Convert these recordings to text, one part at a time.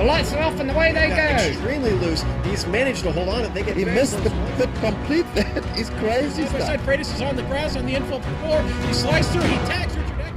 lights are off and away they go. Extremely loose. He's managed to hold on. He missed the complete that. He's crazy stuff. Side Freitas is on the grass on the infield floor. He slides through. He tags Richard Eck.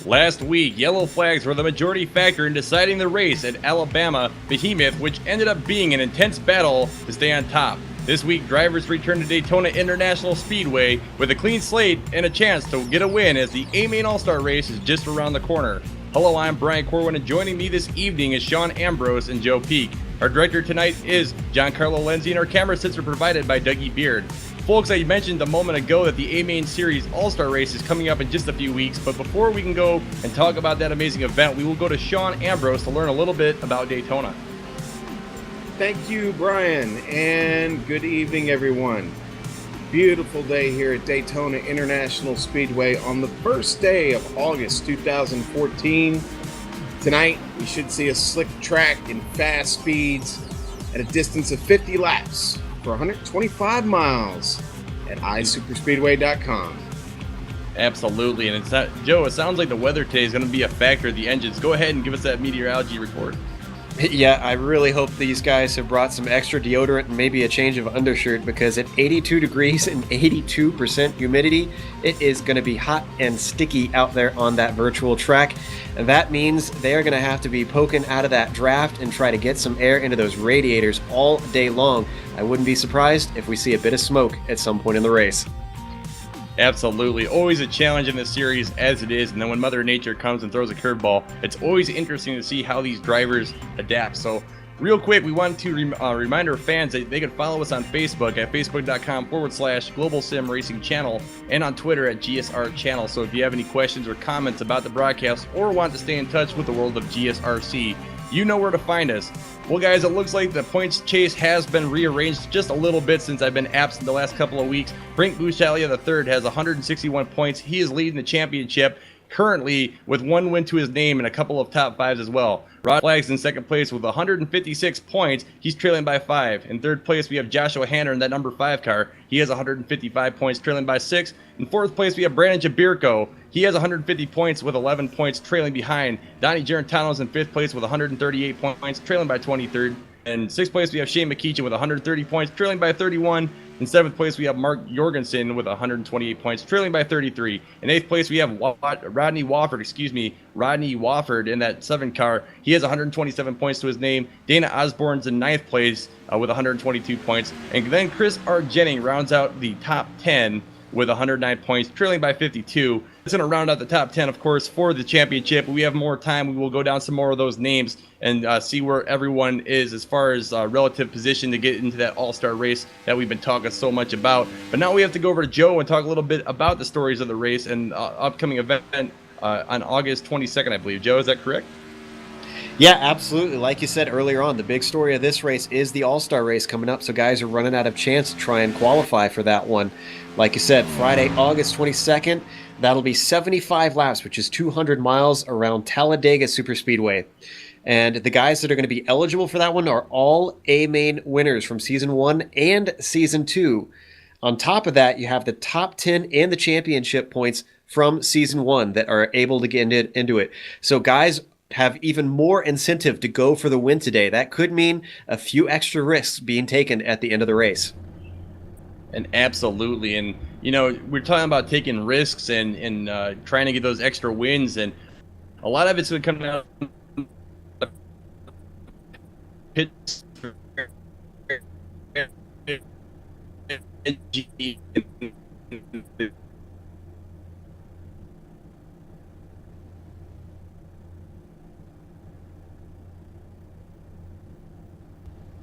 Last week, yellow flags were the majority factor in deciding the race at Alabama Behemoth, which ended up being an intense battle to stay on top. This week, drivers return to Daytona International Speedway with a clean slate and a chance to get a win as the A-Main All-Star race is just around the corner. Hello, I'm Brian Corwin, and joining me this evening is Sean Ambrose and Joe Peak. Our director tonight is Giancarlo Lenzi, and our camera sets are provided by Dougie Beard. Folks, I mentioned a moment ago that the A-Main Series All-Star Race is coming up in just a few weeks, but before we can go and talk about that amazing event, we will go to Sean Ambrose to learn a little bit about Daytona. Thank you, Brian, and good evening, everyone. Beautiful day here at Daytona International Speedway on the first day of August 2014. Tonight, we should see a slick track in fast speeds at a distance of 50 laps for 125 miles at iSuperSpeedway.com. Absolutely, and it's not, Joe, it sounds like the weather today is going to be a factor of the engines. Go ahead and give us that meteorology report. Yeah, I really hope these guys have brought some extra deodorant and maybe a change of undershirt, because at 82 degrees and 82% humidity, it is going to be hot and sticky out there on that virtual track. And that means they are going to have to be poking out of that draft and try to get some air into those radiators all day long. I wouldn't be surprised if we see a bit of smoke at some point in the race. Absolutely. Always a challenge in the series as it is, and then when Mother Nature comes and throws a curveball, it's always interesting to see how these drivers adapt. So real quick, we want to remind our fans that they can follow us on Facebook at facebook.com/Global Sim Racing Channel and on Twitter at GSR Channel. So if you have any questions or comments about the broadcast or want to stay in touch with the world of GSRC, you know where to find us. Well, guys, it looks like the points chase has been rearranged just a little bit since I've been absent the last couple of weeks. Frank Buscalia III has 161 points. He is leading the championship currently with one win to his name and a couple of top fives as well. Rod Flags in second place with 156 points. He's trailing by 5. In third place, we have Joshua Hanner in that number 5 car. He has 155 points, trailing by 6. In fourth place, we have Brandon Jabirko. He has 150 points with 11 points, trailing behind. Donnie Gerentano's in 5th place with 138 points, trailing by 23rd. In 6th place, we have Shane McKeechin with 130 points, trailing by 31. In 7th place, we have Mark Jorgensen with 128 points, trailing by 33. In 8th place, we have Rodney Wofford in that 7 car. He has 127 points to his name. Dana Osborne's in 9th place with 122 points. And then Chris R. Jennings rounds out the top 10 with 109 points, trailing by 52. It's going to round out the top 10, of course, for the championship. We have more time. We will go down some more of those names and see where everyone is as far as relative position to get into that all-star race that we've been talking so much about. But now we have to go over to Joe and talk a little bit about the stories of the race and upcoming event on August 22nd, I believe. Joe, is that correct? Yeah, absolutely. Like you said earlier on, the big story of this race is the All-Star race coming up, so guys are running out of chance to try and qualify for that one. Like you said, Friday, August 22nd, that'll be 75 laps, which is 200 miles around Talladega Superspeedway. And the guys that are going to be eligible for that one are all A-Main winners from Season 1 and Season 2. On top of that, you have the top 10 and the championship points from Season 1 that are able to get into it. So guys have even more incentive to go for the win today. That could mean a few extra risks being taken at the end of the race. And absolutely, and we're talking about taking risks and trying to get those extra wins, and a lot of it's going to come down to pits.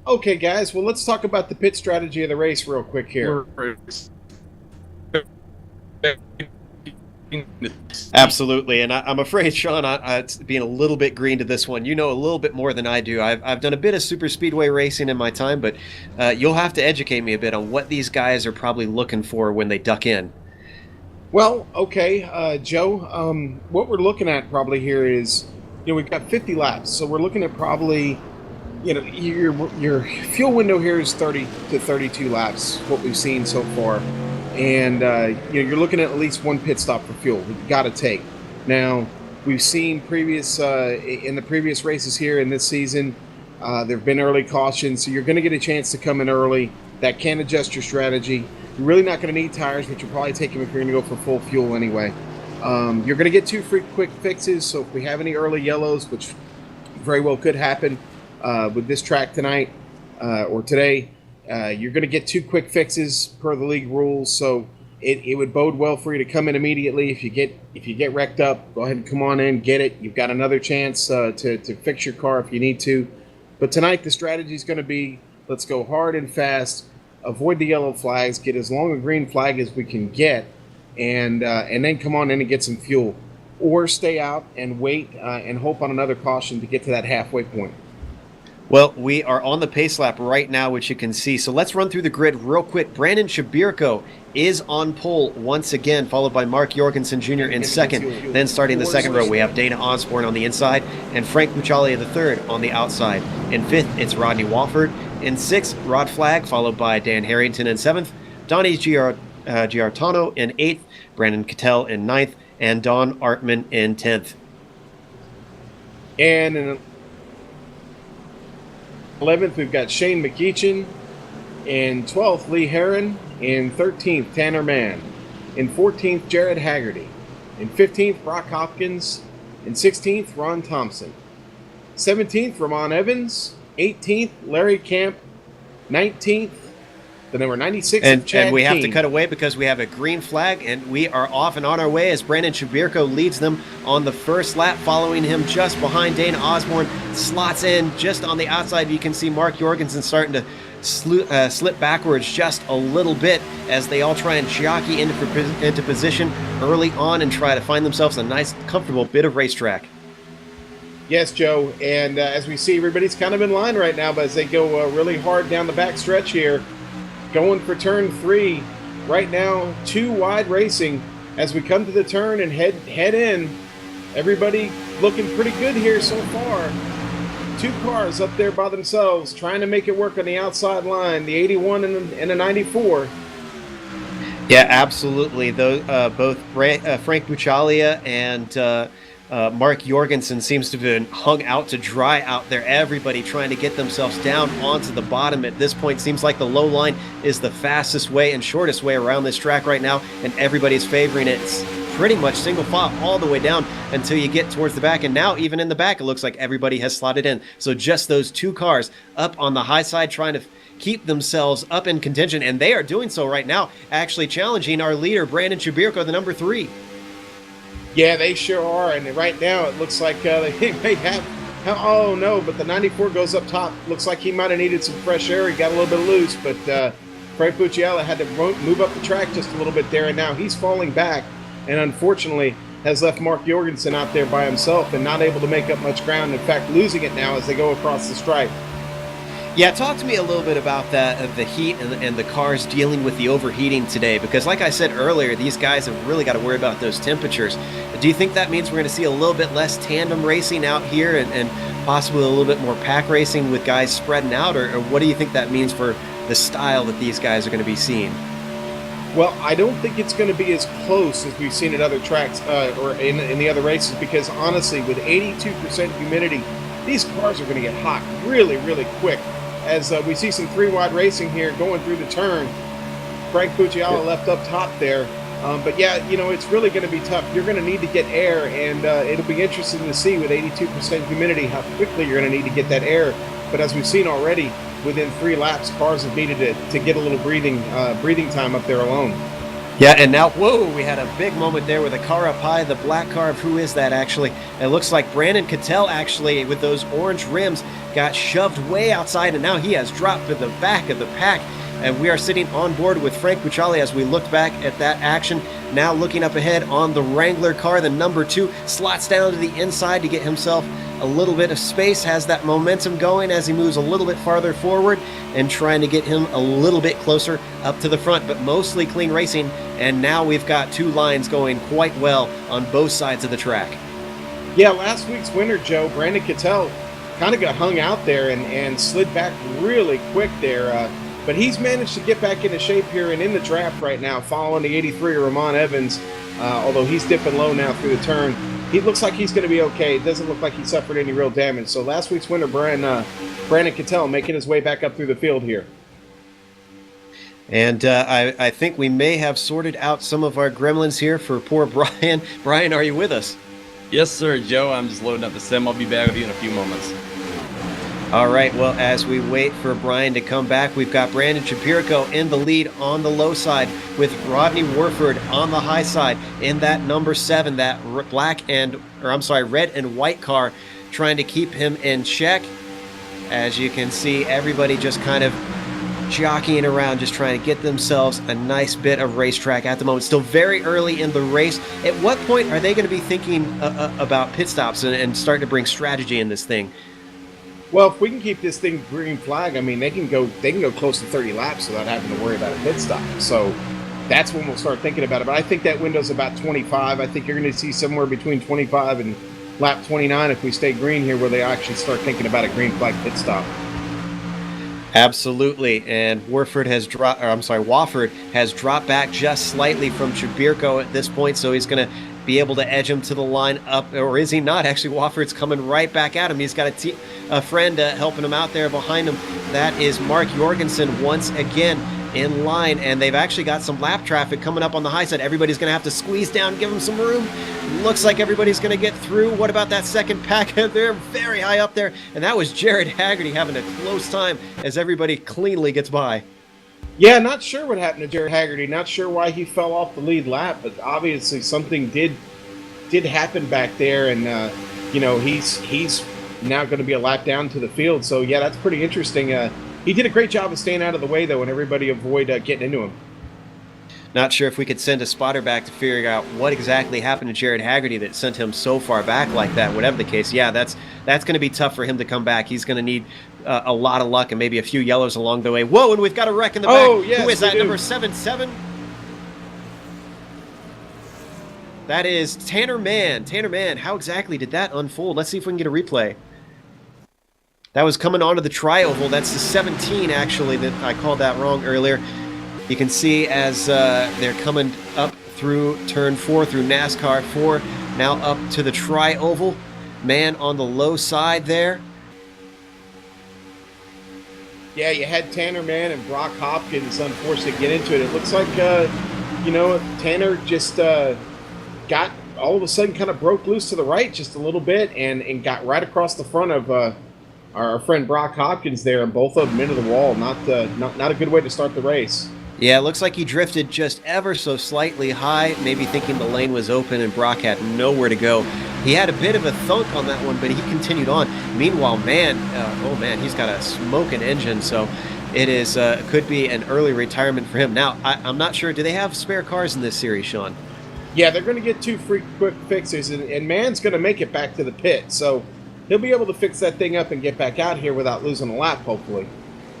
Okay, guys, well, let's talk about the pit strategy of the race real quick here. Absolutely, and I'm afraid, Sean, it's being a little bit green to this one. You know a little bit more than I do. I've done a bit of super speedway racing in my time, but you'll have to educate me a bit on what these guys are probably looking for when they duck in. Well, okay, Joe, what we're looking at probably here is, we've got 50 laps, so we're looking at probably, your fuel window here is 30 to 32 laps, what we've seen so far. And you're looking at least one pit stop for fuel. We've got to take. Now, we've seen in the previous races here in this season, there have been early cautions, so you're going to get a chance to come in early. That can adjust your strategy. You're really not going to need tires, but you'll probably take them if you're going to go for full fuel anyway. You're going to get 2 free quick fixes, so if we have any early yellows, which very well could happen with this track tonight or today, you're going to get 2 quick fixes per the league rules, so it would bode well for you to come in immediately. If you get wrecked up, go ahead and come on in, get it. You've got another chance to fix your car if you need to. But tonight the strategy is going to be, let's go hard and fast, avoid the yellow flags, get as long a green flag as we can get, and then come on in and get some fuel, or stay out and wait and hope on another caution to get to that halfway point. Well, we are on the pace lap right now, which you can see. So let's run through the grid real quick. Brandon Shabirko is on pole once again, followed by Mark Jorgensen Jr. in second. Then starting the second row, we have Dana Osborne on the inside and Frank Buchalia III on the outside. In fifth, it's Rodney Walford. In sixth, Rod Flagg, followed by Dan Harrington in seventh. Donnie Giartano in eighth. Brandon Cattell in ninth. And Don Artman in 10th. And in 11th, we've got Shane McEachin. In 12th, Lee Heron. In 13th, Tanner Mann. In 14th, Jared Haggerty. In 15th, Brock Hopkins. In 16th, Ron Thompson. 17th, Ramon Evans. 18th, Larry Camp. 19th, the number 96 of Chad and we have King. to cut away because we have a green flag, and we are off and on our way as Brandon Shabirko leads them on the first lap. Following him just behind, Dana Osborne slots in just on the outside. You can see Mark Jorgensen starting to slip backwards just a little bit as they all try and jockey into position early on and try to find themselves a nice, comfortable bit of racetrack. Yes, Joe, and as we see, everybody's kind of in line right now, but as they go really hard down the back stretch here, going for turn 3 right now, 2 wide racing as we come to the turn and head in. Everybody looking pretty good here so far. 2 cars up there by themselves trying to make it work on the outside line, the 81 and the 94. Yeah, absolutely. Both Frank Buchalia and Mark Jorgensen seems to have been hung out to dry out there. Everybody trying to get themselves down onto the bottom at this point. Seems like the low line is the fastest way and shortest way around this track right now, and everybody's favoring it. It's pretty much single file all the way down until you get towards the back, and now even in the back it looks like everybody has slotted in. So just those 2 cars up on the high side trying to keep themselves up in contention, and they are doing so right now, actually challenging our leader, Brandon Shabirko, the number 3. Yeah, they sure are, and right now it looks like they may have, oh no, but the 94 goes up top. Looks like he might have needed some fresh air. He got a little bit loose, but Frank Bucciella had to move up the track just a little bit there, and now he's falling back, and unfortunately has left Mark Jorgensen out there by himself and not able to make up much ground. In fact, losing it now as they go across the stripe. Yeah, talk to me a little bit about that, the heat and the cars dealing with the overheating today, because like I said earlier, these guys have really got to worry about those temperatures. Do you think that means we're going to see a little bit less tandem racing out here and possibly a little bit more pack racing with guys spreading out, or what do you think that means for the style that these guys are going to be seeing? Well, I don't think it's going to be as close as we've seen at other tracks or in the other races, because honestly, with 82% humidity, these cars are going to get hot really, really quick. As we see some 3 wide racing here going through the turn. Frank Pucciala left up top there. But yeah, you know, it's really going to be tough. You're going to need to get air, and it'll be interesting to see with 82% humidity how quickly you're going to need to get that air. But as we've seen already, within 3 laps, cars have needed to get a little breathing time up there alone. Yeah, and now, whoa, we had a big moment there with a car up high, the black car of who is that actually? It looks like Brandon Cattell actually, with those orange rims, got shoved way outside, and now he has dropped to the back of the pack. And we are sitting on board with Frank Pucciala as we look back at that action. Now looking up ahead on the Wrangler car, the number 2 slots down to the inside to get himself a little bit of space, has that momentum going as he moves a little bit farther forward and trying to get him a little bit closer up to the front, but mostly clean racing. And now we've got 2 lines going quite well on both sides of the track. Yeah, last week's winner, Joe, Brandon Cattell, kind of got hung out there and slid back really quick there. But he's managed to get back into shape here and in the draft right now, following the 83 of Ramon Evans, although he's dipping low now through the turn. He looks like he's going to be okay. It doesn't look like he suffered any real damage. So last week's winner, Brandon Cattell, making his way back up through the field here. And I think we may have sorted out some of our gremlins here for poor Brian. Brian, are you with us? Yes, sir, Joe. I'm just loading up the sim. I'll be back with you in a few moments. All right, well, as we wait for Brian to come back, we've got Brandon Shapiro in the lead on the low side with Rodney Warford on the high side in that number 7, that red and white car, trying to keep him in check. As you can see, everybody just kind of jockeying around, just trying to get themselves a nice bit of racetrack at the moment. Still very early in the race. At what point are they going to be thinking about pit stops and starting to bring strategy in this thing? Well, if we can keep this thing green flag, I mean, they can go close to 30 laps without having to worry about a pit stop. So that's when we'll start thinking about it. But I think that window's about 25. I think you're going to see somewhere between 25 and lap 29 if we stay green here, where they actually start thinking about a green flag pit stop. Absolutely, and Wofford has dropped back just slightly from Chibirko at this point, so he's going to be able to edge him to the line up, or is he not? Actually, Wofford's coming right back at him. He's got a friend helping him out there behind him. That is Mark Jorgensen once again in line, and they've actually got some lap traffic coming up on the high side. Everybody's going to have to squeeze down, give them some room. Looks like everybody's going to get through. What about that second pack? They're very high up there, and that was Jared Haggerty having a close time as everybody cleanly gets by. Yeah, not sure what happened to Jared Haggerty. Not sure why he fell off the lead lap, but obviously something did happen back there, and he's now going to be a lap down to the field. So yeah, that's pretty interesting. He did a great job of staying out of the way though, and everybody avoid getting into him. Not sure if we could send a spotter back to figure out what exactly happened to Jared Haggerty that sent him so far back like that. Whatever the case, yeah, that's going to be tough for him to come back. He's going to need a lot of luck and maybe a few yellows along the way. Whoa, and we've got a wreck in the back. Oh, yes, who is that? Do. Number 77? That is Tanner Mann. Tanner Mann, how exactly did that unfold? Let's see if we can get a replay. That was coming onto the tri-oval. That's the 17, actually, that I called that wrong earlier. You can see as they're coming up through turn 4, through NASCAR 4, now up to the tri-oval. Man on the low side there. Yeah, you had Tanner Mann and Brock Hopkins, unfortunately, get into it. It looks like, Tanner just got all of a sudden kind of broke loose to the right just a little bit and got right across the front of our friend Brock Hopkins there, and both of them into the wall. Not a good way to start the race. Yeah, it looks like he drifted just ever so slightly high, maybe thinking the lane was open and Brock had nowhere to go. He had a bit of a thunk on that one, but he continued on. Meanwhile, he's got a smoking engine, so it is could be an early retirement for him. Now, I'm not sure, do they have spare cars in this series, Sean? Yeah, they're going to get 2 quick fixes, and Mann's going to make it back to the pit, so he'll be able to fix that thing up and get back out here without losing a lap, hopefully.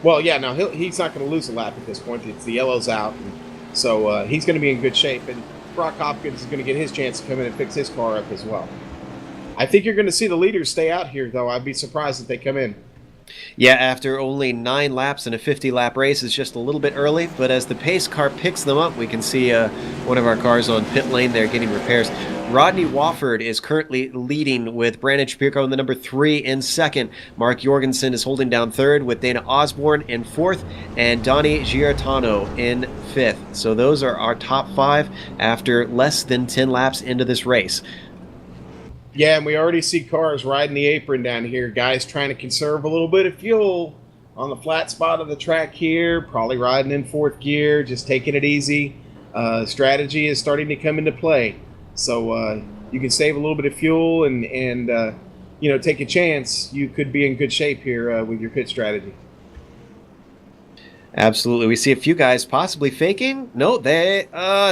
Well, yeah, no, he's not going to lose a lap at this point. It's the yellow's out, and so he's going to be in good shape. And Brock Hopkins is going to get his chance to come in and fix his car up as well. I think you're going to see the leaders stay out here, though. I'd be surprised if they come in. Yeah, after only 9 laps in a 50-lap race, it's just a little bit early, but as the pace car picks them up, we can see one of our cars on pit lane there getting repairs. Rodney Wofford is currently leading with Brandon Shapiro in the number 3 in second. Mark Jorgensen is holding down third with Dana Osborne in fourth and Donnie Giartano in fifth. So those are our top 5 after less than 10 laps into this race. Yeah, and we already see cars riding the apron down here. Guys trying to conserve a little bit of fuel on the flat spot of the track here. Probably riding in 4th gear, just taking it easy. Strategy is starting to come into play. So you can save a little bit of fuel and take a chance. You could be in good shape here with your pit strategy. Absolutely. We see a few guys possibly faking. No, they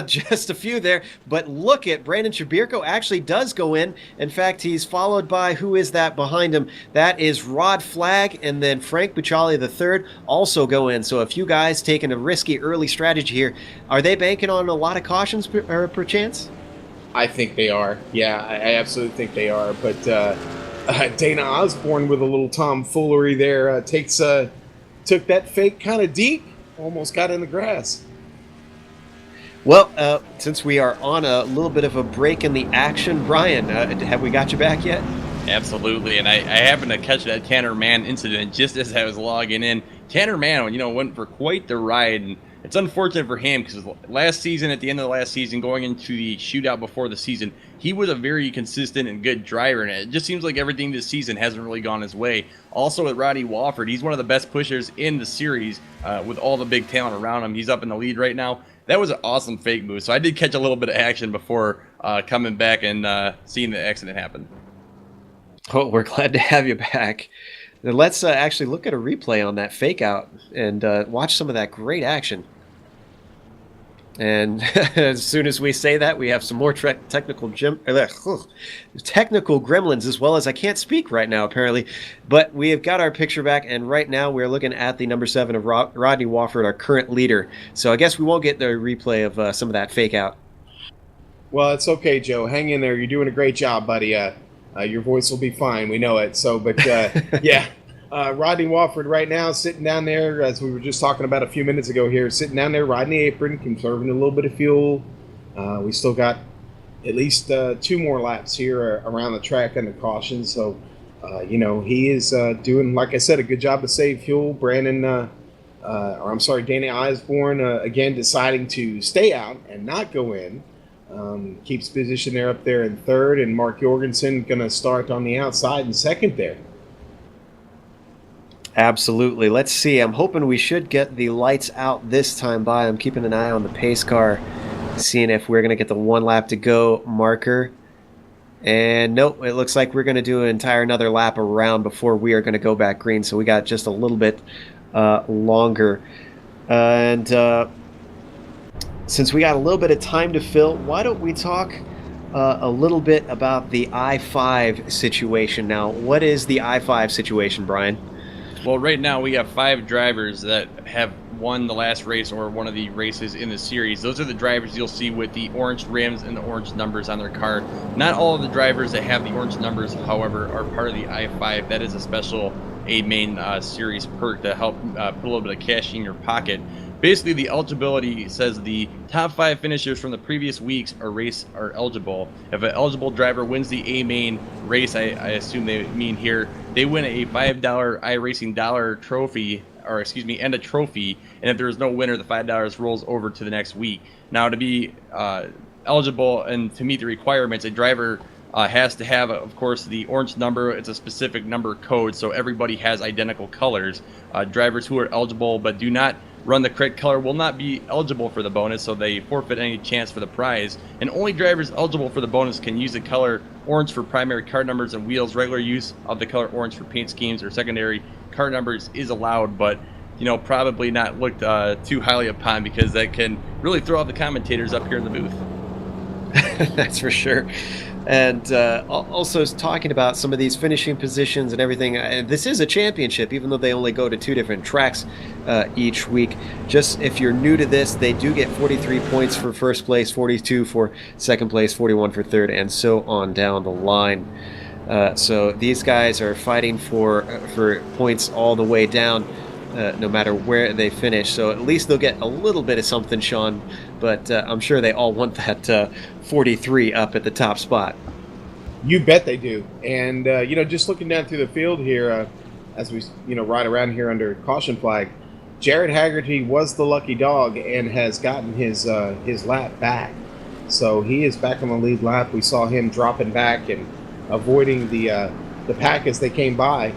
just a few there. But look at Brandon Shabirko actually does go in. In fact, he's followed by, who is that behind him? That is Rod Flagg, and then Frank Bucciali III also go in. So a few guys taking a risky early strategy here. Are they banking on a lot of cautions perchance? I think they are. Yeah, I absolutely think they are. But Dana Osborne with a little tomfoolery there took that fake kind of deep, almost got in the grass. Well, since we are on a little bit of a break in the action, Brian, have we got you back yet? Absolutely, and I happened to catch that Tanner Mann incident just as I was logging in. Tanner Mann, went for quite the ride, and it's unfortunate for him because last season, at the end of the last season, going into the shootout before the season, he was a very consistent and good driver, and it just seems like everything this season hasn't really gone his way. Also with Rodney Wofford, he's one of the best pushers in the series with all the big talent around him. He's up in the lead right now. That was an awesome fake move, so I did catch a little bit of action before coming back and seeing the accident happen. Oh, we're glad to have you back. Now let's actually look at a replay on that fake out and watch some of that great action. And as soon as we say that, we have some more technical gremlins, as well as I can't speak right now, apparently. But we have got our picture back, and right now we're looking at the number 7 of Rodney Wofford, our current leader. So I guess we won't get the replay of some of that fake out. Well, it's okay, Joe. Hang in there. You're doing a great job, buddy. Your voice will be fine. We know it. So, but yeah. Rodney Wofford right now sitting down there, as we were just talking about a few minutes ago here, sitting down there riding the apron, conserving a little bit of fuel. We still got at least 2 more laps here around the track under caution. So, he is doing, like I said, a good job to save fuel. Dana Osborne, again, deciding to stay out and not go in. Keeps position there up there in 3rd, and Mark Jorgensen going to start on the outside in 2nd there. Absolutely. Let's see. I'm hoping we should get the lights out this time by. I'm keeping an eye on the pace car, seeing if we're going to get the 1 lap to go marker. And nope, it looks like we're going to do another lap around before we are going to go back green. So we got just a little bit longer. And since we got a little bit of time to fill, why don't we talk a little bit about the I-5 situation now? What is the I-5 situation, Brian? Well, right now we have 5 drivers that have won the last race or one of the races in the series. Those are the drivers you'll see with the orange rims and the orange numbers on their car. Not all of the drivers that have the orange numbers, however, are part of the I-5. That is a special main series perk to help put a little bit of cash in your pocket. Basically, the eligibility says the top 5 finishers from the previous weeks or race are eligible. If an eligible driver wins the A-Main race, I assume they mean here, they win a $5 iRacing dollar trophy, and a trophy. And if there is no winner, the $5 rolls over to the next week. Now, to be eligible and to meet the requirements, a driver has to have, of course, the orange number. It's a specific number code, so everybody has identical colors. Drivers who are eligible but do not run the correct color will not be eligible for the bonus, so they forfeit any chance for the prize. And only drivers eligible for the bonus can use the color orange for primary card numbers and wheels. Regular use of the color orange for paint schemes or secondary card numbers is allowed, but probably not looked too highly upon, because that can really throw out the commentators up here in the booth. That's for sure. And also talking about some of these finishing positions and everything. This is a championship, even though they only go to 2 different tracks each week. Just if you're new to this, they do get 43 points for first place, 42 for second place, 41 for third, and so on down the line. So these guys are fighting for points all the way down, no matter where they finish. So at least they'll get a little bit of something, Sean. But I'm sure they all want that 43 up at the top spot. You bet they do. And just looking down through the field here, as we ride around here under caution flag, Jared Haggerty was the lucky dog and has gotten his lap back. So he is back on the lead lap. We saw him dropping back and avoiding the pack as they came by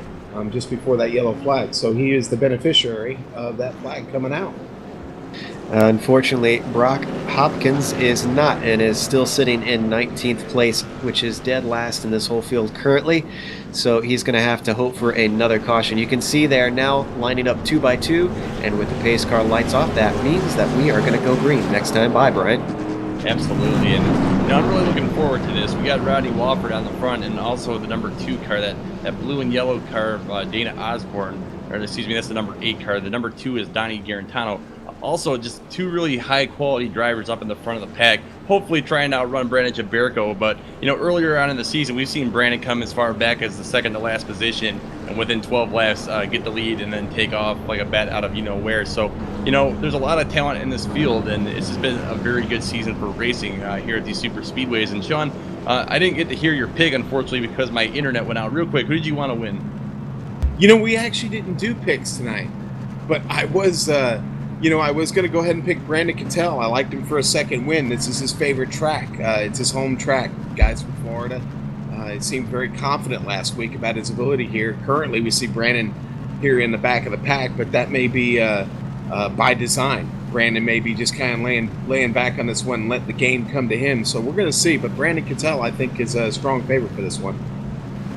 just before that yellow flag. So he is the beneficiary of that flag coming out. Unfortunately, Brock Hopkins is not, and is still sitting in 19th place, which is dead last in this whole field currently. So he's going to have to hope for another caution. You can see they are now lining up 2 by 2, and with the pace car lights off, that means that we are going to go green next time by, Brian. Absolutely, and I'm really looking forward to this. We got Rodney Wofford on the front, and also the number 2 car, that blue and yellow car, Dana Osborne, or excuse me, that's the number 8 car. The number 2 is Donnie Garantano. Also, just 2 really high-quality drivers up in the front of the pack, hopefully trying to outrun Brandon Jaberko. But, earlier on in the season, we've seen Brandon come as far back as the second-to-last position, and within 12 laps, get the lead and then take off like a bat out of where. So, there's a lot of talent in this field, and it's just been a very good season for racing here at these super speedways. And, Sean, I didn't get to hear your pick, unfortunately, because my internet went out. Real quick, who did you want to win? We actually didn't do picks tonight, but I was... I was going to go ahead and pick Brandon Cattell. I liked him for a second win. This is his favorite track. It's his home track. Guys from Florida. It seemed very confident last week about his ability here. Currently, we see Brandon here in the back of the pack, but that may be by design. Brandon may be just kind of laying back on this one and let the game come to him. So we're going to see. But Brandon Cattell, I think, is a strong favorite for this one.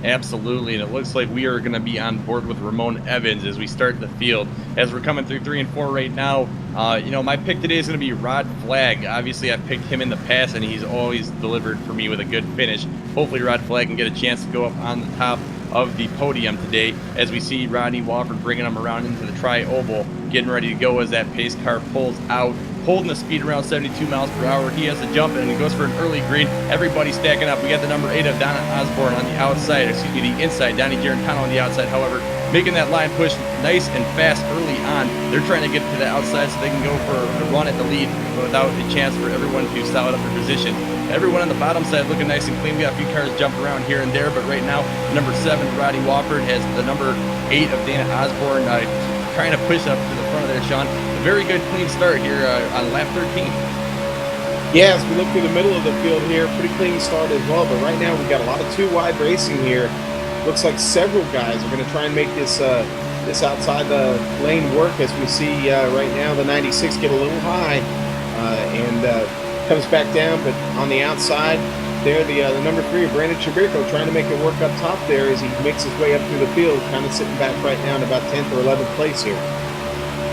Absolutely, and it looks like we are going to be on board with Ramon Evans as we start the field. As we're coming through 3 and 4 right now, my pick today is going to be Rod Flagg. Obviously, I've picked him in the past, and he's always delivered for me with a good finish. Hopefully, Rod Flagg can get a chance to go up on the top of the podium today as we see Rodney Wofford bringing him around into the tri-oval, getting ready to go as that pace car pulls out, holding the speed around 72 miles per hour. He has to jump and he goes for an early green. Everybody stacking up. We got the number 8 of Donna Osborne on the outside, the inside. Donnie Garantano on the outside, however, making that line push nice and fast early on. They're trying to get to the outside so they can go for a run at the lead without a chance for everyone to solid up their position. Everyone on the bottom side looking nice and clean. We got a few cars jumping around here and there, but right now, number 7, Rodney Wofford, has the number 8 of Dana Osborne trying to push up to the front of there, Sean. A very good, clean start here on lap 13. Yeah, as we look through the middle of the field here, pretty clean start as well, but right now we've got a lot of 2-wide racing here. Looks like several guys are going to try and make this outside the lane work, as we see right now the 96 get a little high and comes back down, but on the outside there, the number 3 of Brandon Jaberko trying to make it work up top there as he makes his way up through the field, kind of sitting back right now in about 10th or 11th place here.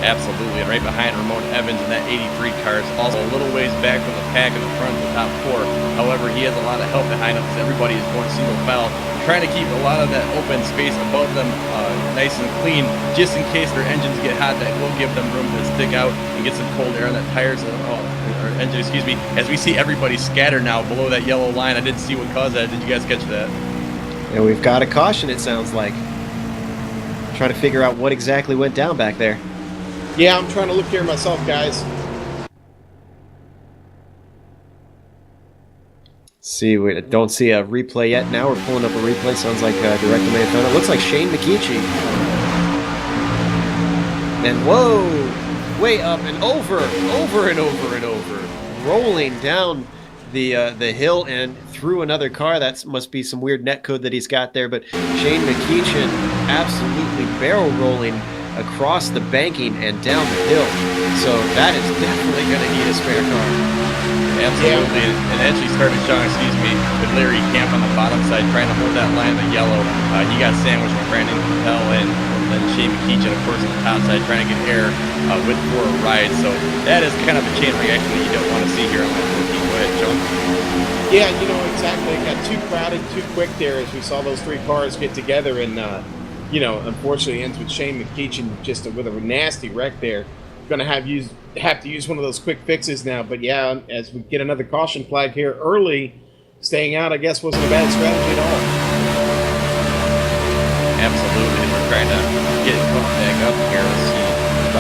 Absolutely, and right behind Ramon Evans in that 83 car is also a little ways back from the pack in the front of the top 4. However, he has a lot of help behind him because everybody is going single file, trying to keep a lot of that open space above them nice and clean, just in case their engines get hot. That will give them room to stick out and get some cold air on that tires or engine, excuse me, as we see everybody scattered now below that yellow line. I didn't see what caused that. Did you guys catch that? And we've got a caution, it sounds like. Trying to figure out what exactly went down back there. Yeah, I'm trying to look here myself, guys. See, we don't see a replay yet. Now we're pulling up a replay. Sounds like direct to Daytona. It looks like Shane McKeechee. And whoa, way up and over and over and over, rolling down the hill and through another car. That must be some weird net code that he's got there. But Shane McKeechin absolutely barrel rolling across the banking and down the hill. So that is definitely going to need a spare car. Absolutely, and actually started showing, with Larry Camp on the bottom side trying to hold that line of yellow. He got sandwiched with Brandon Cattell and then Shane McKeechin, of course, on the top side trying to get air for a ride. So that is kind of a chain reaction that you don't want to see here on lap 14. Go ahead, Joe. Yeah, exactly. It got too crowded, too quick there as we saw those 3 cars get together and, unfortunately ends with Shane McKeechin just with a nasty wreck there. Going to have to use one of those quick fixes now. But yeah, as we get another caution flag here early, staying out, I guess, wasn't a bad strategy at all.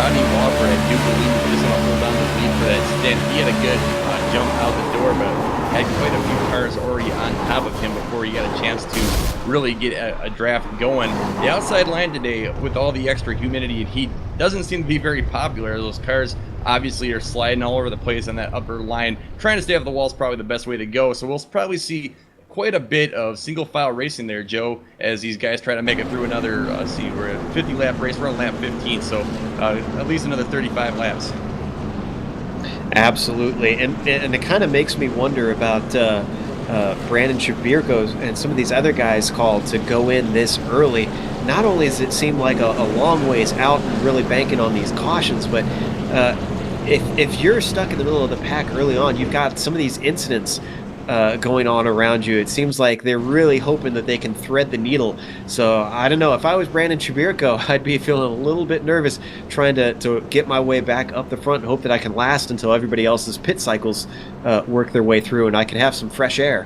Rodney Walker, I do believe, just going to hold on to the lead for that stint. He had a good jump out the door, but had quite a few cars already on top of him before he got a chance to really get a draft going. The outside line today, with all the extra humidity and heat, doesn't seem to be very popular. Those cars obviously are sliding all over the place on that upper line. Trying to stay off the wall is probably the best way to go, so we'll probably see quite a bit of single file racing there, Joe, as these guys try to make it through another, we're at 50 lap race, we're on lap 15, so at least another 35 laps. Absolutely, and it kind of makes me wonder about Brandon Shabirko and some of these other guys called to go in this early. Not only does it seem like a long ways out and really banking on these cautions, but if you're stuck in the middle of the pack early on, you've got some of these incidents going on around you. It seems like they're really hoping that they can thread the needle. So I don't know. If I was Brandon Shabirko, I'd be feeling a little bit nervous trying to get my way back up the front and hope that I can last until everybody else's pit cycles work their way through and I can have some fresh air.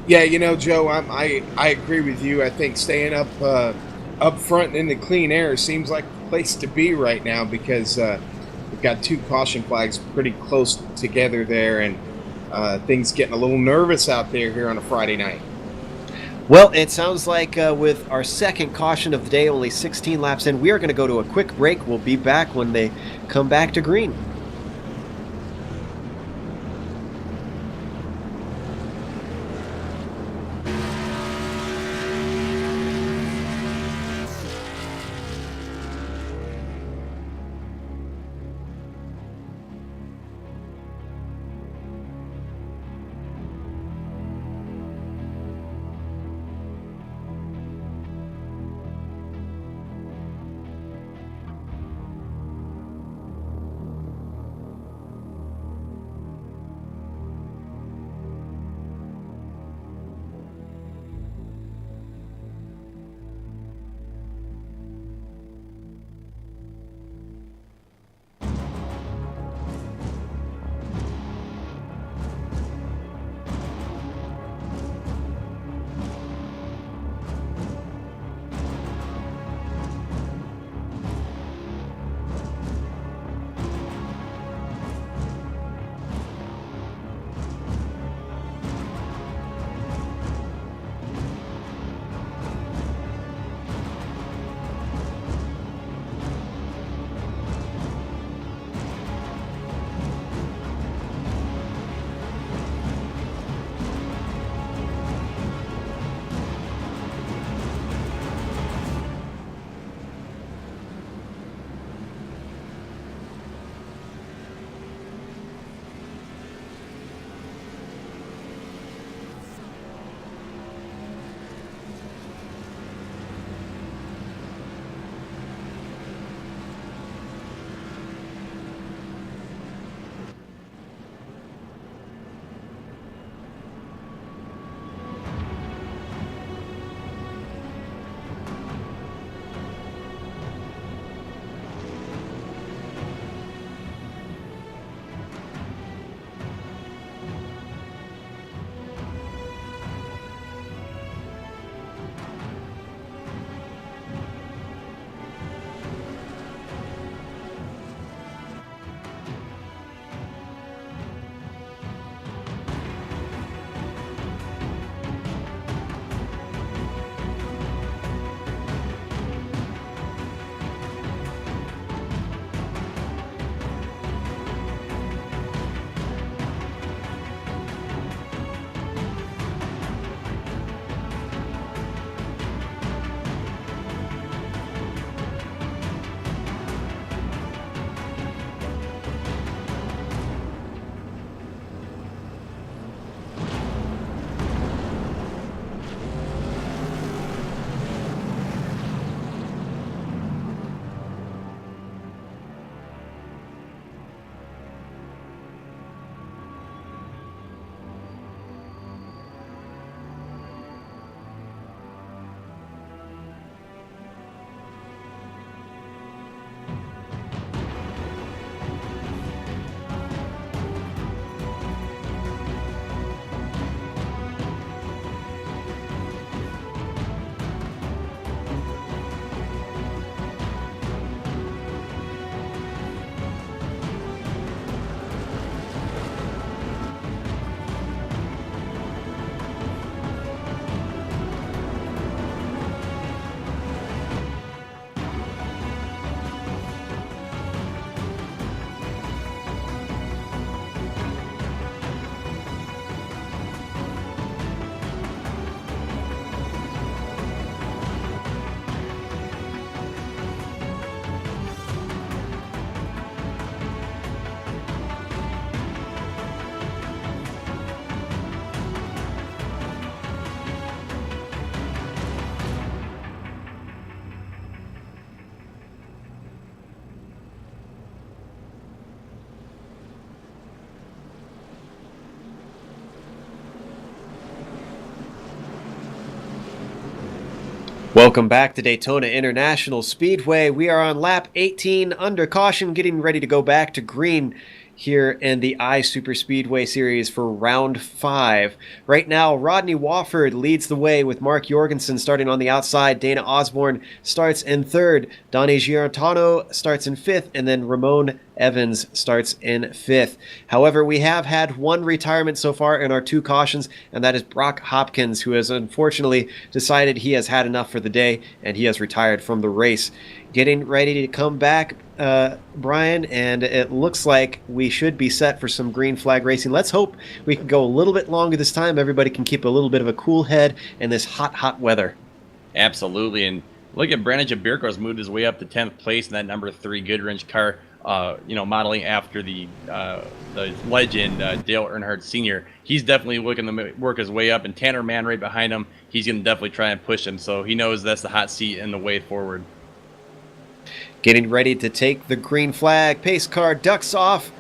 Yeah, Joe, I agree with you. I think staying up front in the clean air seems like the place to be right now because we've got two caution flags pretty close together there, and things getting a little nervous out there here on a Friday night. Well, it sounds like with our second caution of the day, only 16 laps in, we are going to go to a quick break. We'll be back when they come back to green. Welcome back to Daytona International Speedway. We are on lap 18 under caution, getting ready to go back to green here in the iSuperSpeedway series for round 5. Right now, Rodney Wofford leads the way with Mark Jorgensen starting on the outside. Dana Osborne starts in 3rd. Donnie Giarratano starts in 5th, and then Ramon Evans starts in 5th. However, we have had one retirement so far in our 2 cautions, and that is Brock Hopkins, who has unfortunately decided he has had enough for the day, and he has retired from the race. Getting ready to come back, Brian, and it looks like we should be set for some green flag racing. Let's hope we can go a little bit longer this time. Everybody can keep a little bit of a cool head in this hot weather. Absolutely, and look at Brandon Jabirko's moved his way up to 10th place in that number 3 Goodwrench car, modeling after the legend Dale Earnhardt Sr. He's definitely looking to work his way up, and Tanner Mann right behind him, he's going to definitely try and push him, so he knows that's the hot seat and the way forward. Getting ready to take the green flag. Pace car ducks off.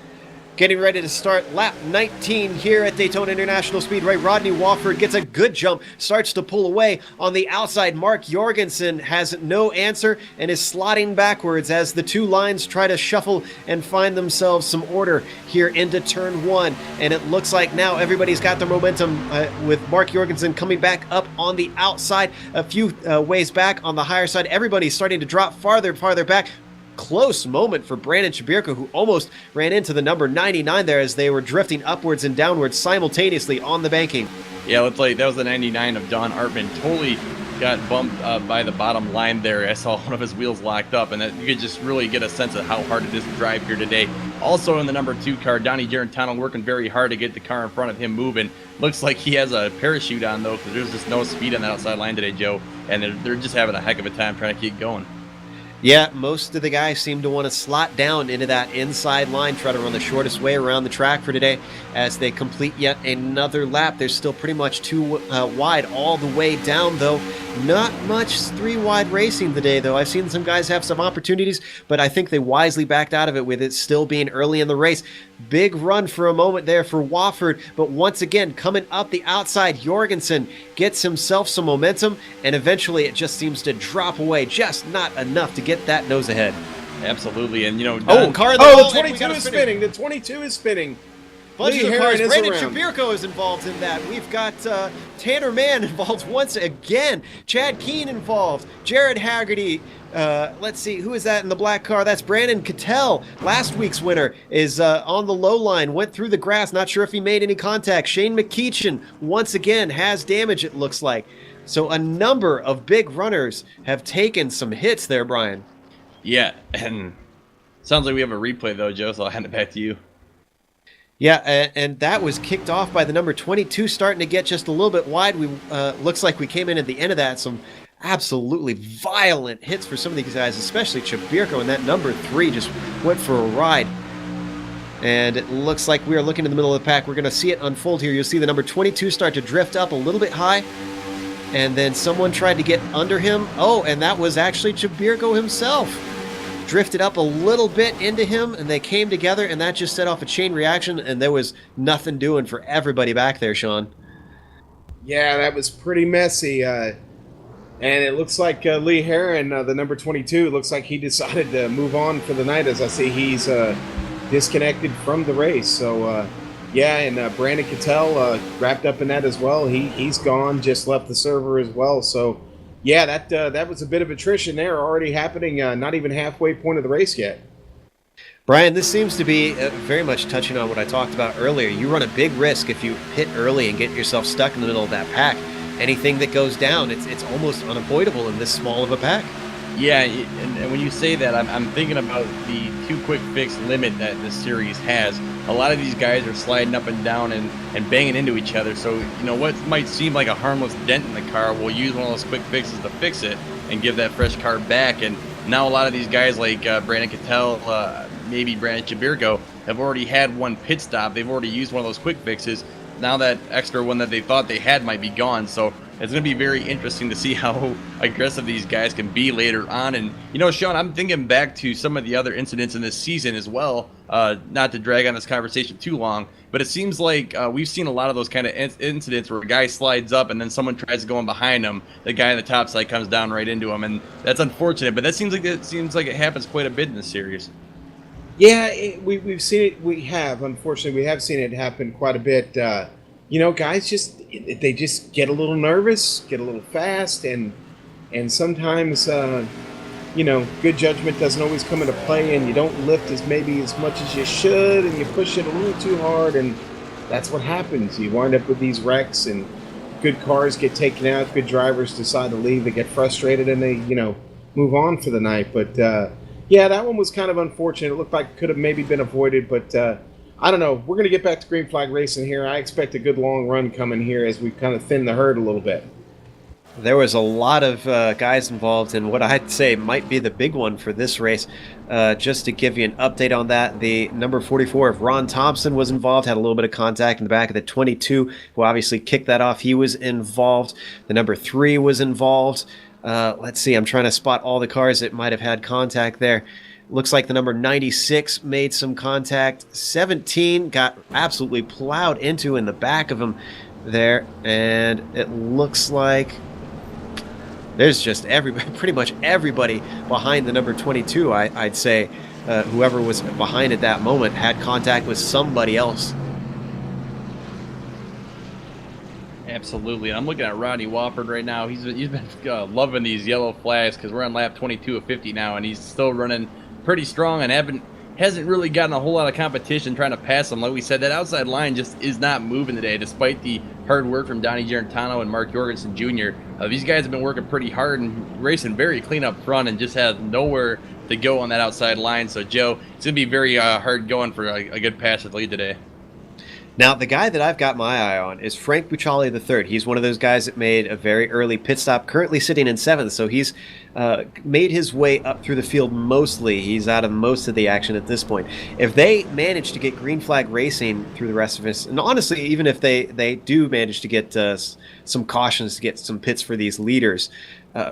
Getting ready to start lap 19 here at Daytona International Speedway. Rodney Wofford gets a good jump, starts to pull away. On the outside, Mark Jorgensen has no answer and is slotting backwards as the 2 lines try to shuffle and find themselves some order here into turn 1. And it looks like now everybody's got the momentum with Mark Jorgensen coming back up on the outside, a few ways back on the higher side. Everybody's starting to drop farther back. Close moment for Brandon Jabirko, who almost ran into the number 99 there as they were drifting upwards and downwards simultaneously on the banking. Yeah, looks like that was the 99 of Don Artman. Totally got bumped by the bottom line there. I saw one of his wheels locked up, and that you could just really get a sense of how hard it is to drive here today. Also in the number 2 car, Donnie Giarratano working very hard to get the car in front of him moving. Looks like he has a parachute on, though, because there's just no speed on the outside line today, Joe, and they're just having a heck of a time trying to keep going. Yeah, most of the guys seem to want to slot down into that inside line, try to run the shortest way around the track for today as they complete yet another lap. They're still pretty much 2 wide all the way down, though. Not much 3-wide racing today, though. I've seen some guys have some opportunities, but I think they wisely backed out of it with it still being early in the race. Big run for a moment there for Wofford, but once again, coming up the outside, Jorgensen gets himself some momentum, and eventually it just seems to drop away, just not enough to get that nose ahead. Absolutely, and car. The 22 is spinning. The 22 is spinning. Bunch Lee of cars. Heron is Brandon around. Jabirko is involved in that. We've got Tanner Mann involved once again. Chad Keene involved. Jared Haggerty. Let's see, who is that in the black car? That's Brandon Cattell. Last week's winner is on the low line. Went through the grass. Not sure if he made any contact. Shane McKeechin once again has damage, it looks like. So a number of big runners have taken some hits there, Brian. Yeah, and sounds like we have a replay, though, Joe, so I'll hand it back to you. Yeah, and that was kicked off by the number 22 starting to get just a little bit wide. We looks like we came in at the end of that. Some absolutely violent hits for some of these guys, especially Jabirko, and that number 3 just went for a ride. And it looks like we are looking in the middle of the pack. We're going to see it unfold here. You'll see the number 22 start to drift up a little bit high, and then someone tried to get under him. Oh, and that was actually Jabirko himself. Drifted up a little bit into him, and they came together, and that just set off a chain reaction, and there was nothing doing for everybody back there, Sean. Yeah, that was pretty messy. And it looks like Lee Heron, the number 22, looks like he decided to move on for the night, as I see he's disconnected from the race. So, yeah, and Brandon Cattell wrapped up in that as well. He's gone, just left the server as well. So, yeah, that was a bit of attrition there already happening, not even halfway point of the race yet. Brian, this seems to be very much touching on what I talked about earlier. You run a big risk if you hit early and get yourself stuck in the middle of that pack. Anything that goes down, it's almost unavoidable in this small of a pack. Yeah, and when you say that, I'm thinking about the 2 quick fix limit that this series has. A lot of these guys are sliding up and down and banging into each other. So, what might seem like a harmless dent in the car, we'll use one of those quick fixes to fix it and give that fresh car back. And now a lot of these guys like Brandon Cattell, maybe Brandon Jabirko, have already had one pit stop. They've already used one of those quick fixes. Now that extra one that they thought they had might be gone. So it's going to be very interesting to see how aggressive these guys can be later on. And, Sean, I'm thinking back to some of the other incidents in this season as well, not to drag on this conversation too long, but it seems like we've seen a lot of those kind of incidents where a guy slides up and then someone tries to go in behind him. The guy on the top side comes down right into him, and that's unfortunate, but that seems like it happens quite a bit in this series. Yeah, we've seen it. Unfortunately, we have seen it happen quite a bit. Guys they just get a little nervous, get a little fast, and sometimes good judgment doesn't always come into play, and you don't lift as much as you should, and you push it a little too hard, and that's what happens. You wind up with these wrecks, and good cars get taken out. Good drivers decide to leave. They get frustrated, and they move on for the night. But yeah, that one was kind of unfortunate. It looked like it could have maybe been avoided, but I don't know. We're going to get back to green flag racing here. I expect a good long run coming here as we kind of thin the herd a little bit. There was a lot of guys involved in what I'd say might be the big one for this race. Just to give you an update on that, the number 44 of Ron Thompson was involved, had a little bit of contact in the back of the 22, who obviously kicked that off. He was involved. The number 3 was involved. Let's see, I'm trying to spot all the cars that might have had contact there. Looks like the number 96 made some contact. 17 got absolutely plowed into in the back of him there. And it looks like there's just pretty much everybody behind the number 22, I'd say. Whoever was behind at that moment had contact with somebody else. Absolutely. And I'm looking at Rodney Wofford right now. He's been loving these yellow flags because we're on lap 22 of 50 now, and he's still running pretty strong and hasn't really gotten a whole lot of competition trying to pass him. Like we said, that outside line just is not moving today, despite the hard work from Donnie Giarratano and Mark Jorgensen Jr. These guys have been working pretty hard and racing very clean up front and just have nowhere to go on that outside line. So, Joe, it's going to be very hard going for a good pass with lead today. Now, the guy that I've got my eye on is Frank Bucciali III. He's one of those guys that made a very early pit stop, currently sitting in 7th, so he's made his way up through the field mostly. He's out of most of the action at this point. If they manage to get green flag racing through the rest of us, and honestly, even if they do manage to get some cautions to get some pits for these leaders,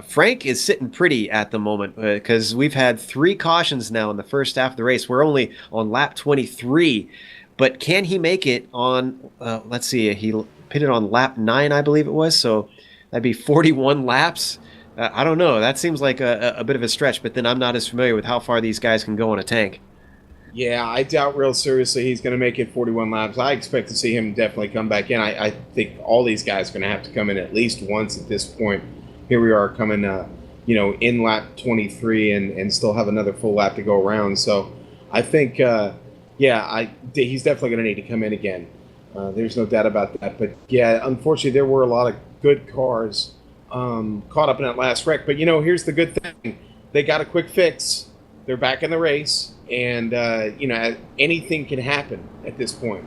Frank is sitting pretty at the moment because we've had 3 cautions now in the first half of the race. We're only on lap 23. But can he make it on, let's see, he pitted on lap 9, I believe it was, so that'd be 41 laps. I don't know. That seems like a bit of a stretch, but then I'm not as familiar with how far these guys can go in a tank. Yeah, I doubt real seriously he's going to make it 41 laps. I expect to see him definitely come back in. I think all these guys are going to have to come in at least once at this point. Here we are coming, in lap 23 and still have another full lap to go around. So I think... he's definitely going to need to come in again. There's no doubt about that. But, yeah, unfortunately, there were a lot of good cars caught up in that last wreck. But, here's the good thing. They got a quick fix. They're back in the race. And, anything can happen at this point.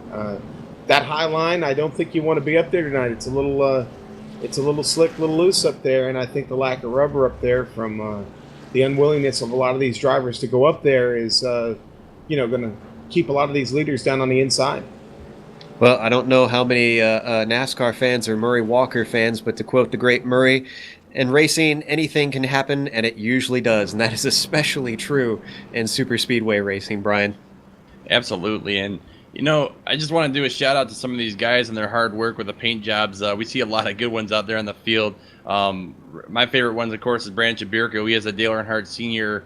That high line, I don't think you want to be up there tonight. It's a little slick, a little loose up there. And I think the lack of rubber up there from the unwillingness of a lot of these drivers to go up there is, going to keep a lot of these leaders down on the inside. Well, I don't know how many NASCAR fans or Murray Walker fans, but to quote the great Murray, in racing, anything can happen, and it usually does, and that is especially true in superspeedway racing, Brian. Absolutely, and I just want to do a shout out to some of these guys and their hard work with the paint jobs. We see a lot of good ones out there in the field. My favorite ones, of course, is Brandon Shabirko. He has a Dale Earnhardt Sr.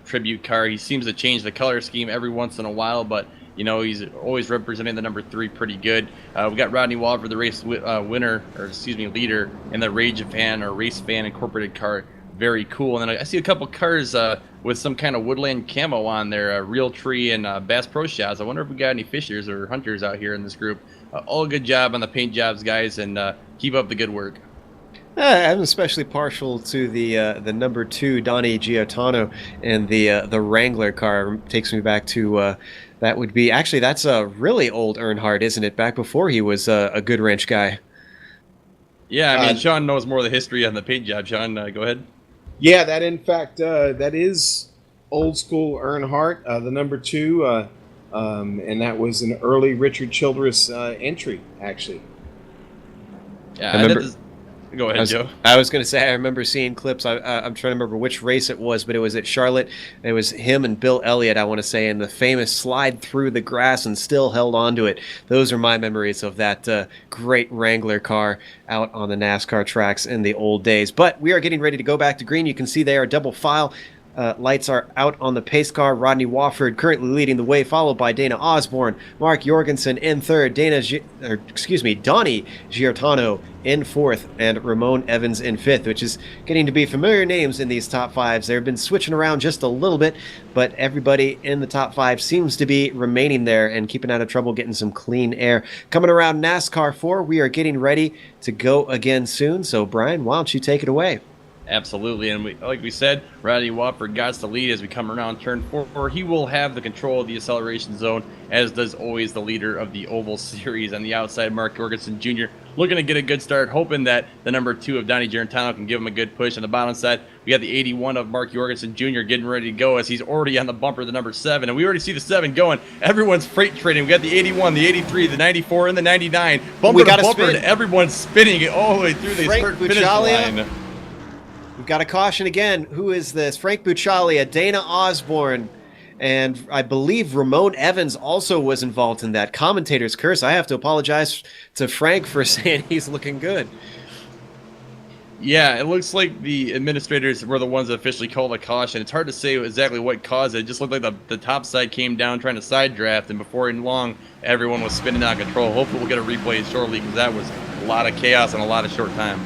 Tribute car. He seems to change the color scheme every once in a while, but he's always representing the number 3 pretty good. We got Rodney Wahlberg, the race leader in the Rage Fan or Race Fan Incorporated car. Very cool. And then I see a couple cars with some kind of woodland camo on there, Real Tree and Bass Pro Shots. I wonder if we got any fishers or hunters out here in this group. All good job on the paint jobs, guys, and keep up the good work. I'm especially partial to the number 2 Donnie Giarratano and the Wrangler car. Takes me back to that would be actually that's a really old Earnhardt, isn't it? Back before he was a good wrench guy. Yeah, I mean Sean knows more of the history on the paint job. Sean, go ahead. Yeah, that in fact that is old school Earnhardt, the number 2, and that was an early Richard Childress entry actually. Yeah, Go ahead, Joe. I was going to say, I remember seeing clips. I'm trying to remember which race it was, but it was at Charlotte. It was him and Bill Elliott, I want to say, and the famous slide through the grass and still held on to it. Those are my memories of that great Wrangler car out on the NASCAR tracks in the old days. But we are getting ready to go back to green. You can see they are double file. Lights are out on the pace car. Rodney Wofford currently leading the way, followed by Dana Osborne, Mark Jorgensen in third, Donnie Giordano in fourth, and Ramon Evans in fifth, which is getting to be familiar names in these top fives. They've been switching around just a little bit, but everybody in the top five seems to be remaining there and keeping out of trouble, getting some clean air. Coming around NASCAR 4, we are getting ready to go again soon. So, Brian, why don't you take it away? Absolutely, and like we said, Rodney Wofford got the lead as we come around turn 4. He will have the control of the acceleration zone, as does always the leader of the Oval Series. On the outside, Mark Jorgensen Jr. looking to get a good start, hoping that the number 2 of Donnie Giordano can give him a good push. On the bottom side, we got the 81 of Mark Jorgensen Jr. getting ready to go, as he's already on the bumper, the number 7, and we already see the 7 going. Everyone's freight trading. We got the 81, the 83, the 94, and the 99. Bumper to bumper, and everyone's spinning it all the way through the finish line. We've got a caution again. Who is this? Frank Buccialia, Dana Osborne, and I believe Ramon Evans also was involved in that. Commentator's curse. I have to apologize to Frank for saying he's looking good. Yeah, it looks like the administrators were the ones that officially called a caution. It's hard to say exactly what caused it. It just looked like the top side came down trying to side draft, and before long, everyone was spinning out of control. Hopefully we'll get a replay shortly, because that was a lot of chaos in a lot of short time.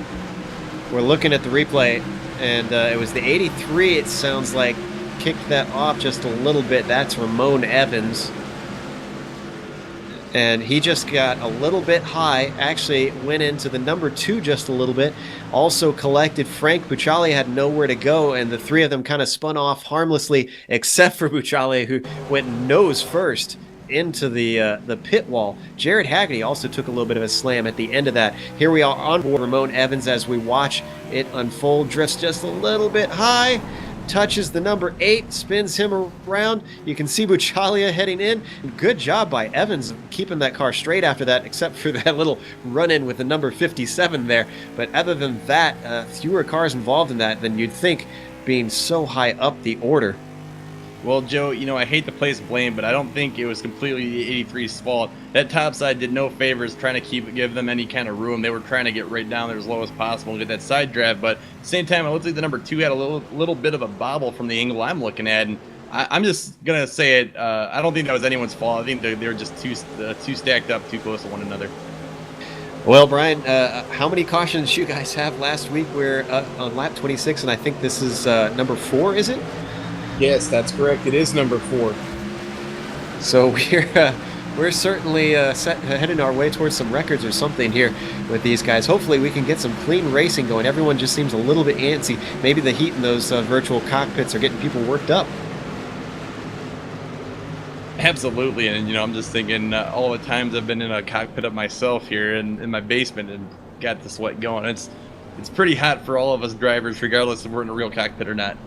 We're looking at the replay, and it was the 83, it sounds like, kicked that off just a little bit. That's Ramon Evans. And he just got a little bit high, actually went into the number 2 just a little bit. Also collected. Frank Buccialia had nowhere to go, and the three of them kind of spun off harmlessly, except for Buccialia, who went nose first into the pit wall. Jared Haggerty also took a little bit of a slam at the end of that. Here we are on board Ramon Evans as we watch it unfold. Drifts just a little bit high, touches the number 8, spins him around. You can see Buccialia heading in. Good job by Evans keeping that car straight after that, except for that little run-in with the number 57 there. But other than that, fewer cars involved in that than you'd think, being so high up the order. Well, Joe, I hate to place blame, but I don't think it was completely the 83's fault. That top side did no favors trying to give them any kind of room. They were trying to get right down there as low as possible and get that side draft, but at the same time, it looks like the number 2 had a little bit of a bobble from the angle I'm looking at, and I'm just going to say it. I don't think that was anyone's fault. I think they were just too stacked up, too close to one another. Well, Brian, how many cautions did you guys have last week? We're on lap 26, and I think this is number 4, is it? Yes, that's correct. It is number 4. So we're certainly heading our way towards some records or something here with these guys. Hopefully we can get some clean racing going. Everyone just seems a little bit antsy. Maybe the heat in those virtual cockpits are getting people worked up. Absolutely, and I'm just thinking all the times I've been in a cockpit of myself here in my basement and got the sweat going. It's pretty hot for all of us drivers, regardless if we're in a real cockpit or not.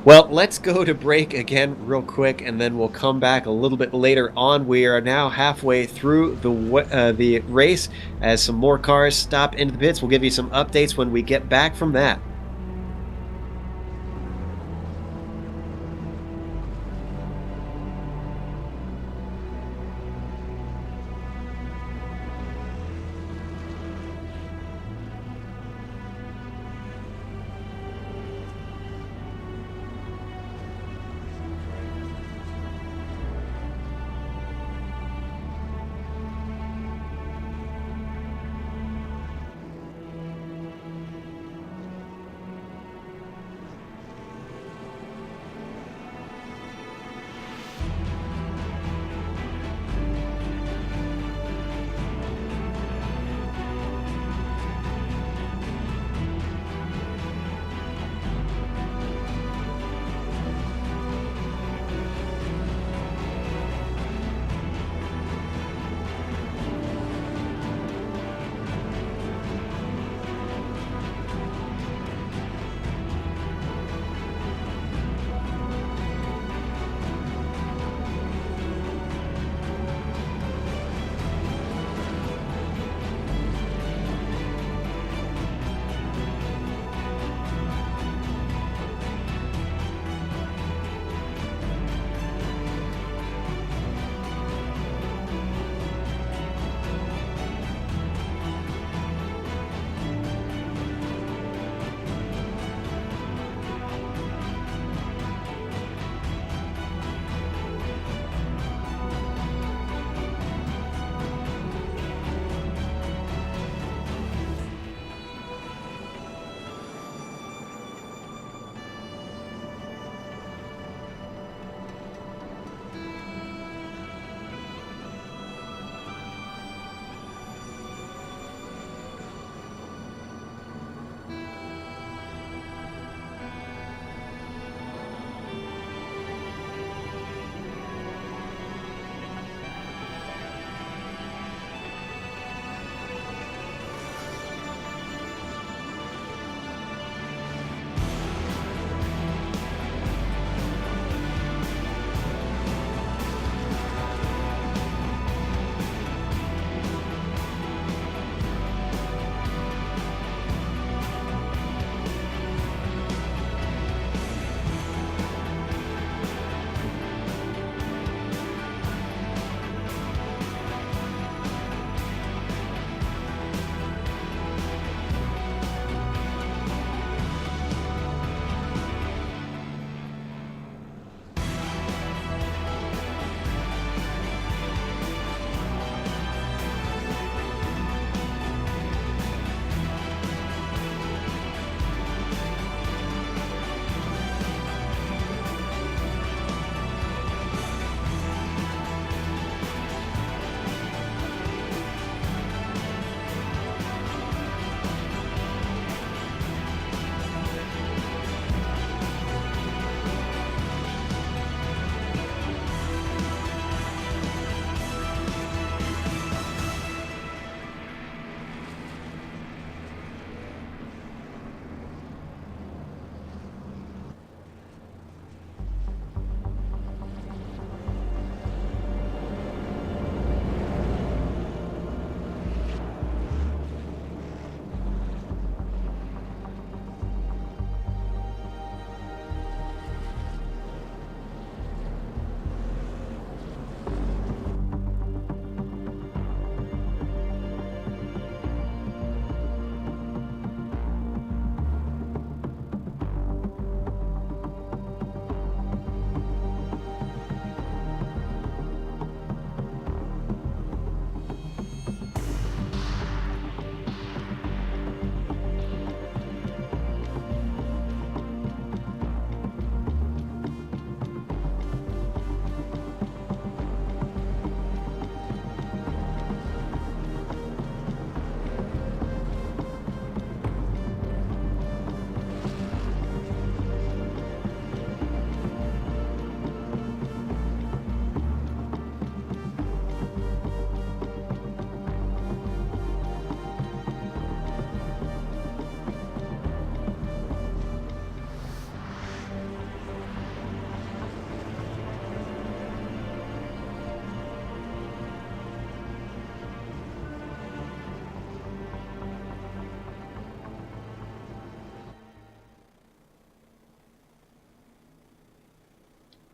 Well, let's go to break again real quick, and then we'll come back a little bit later on. We are now halfway through the race as some more cars stop into the pits. We'll give you some updates when we get back from that.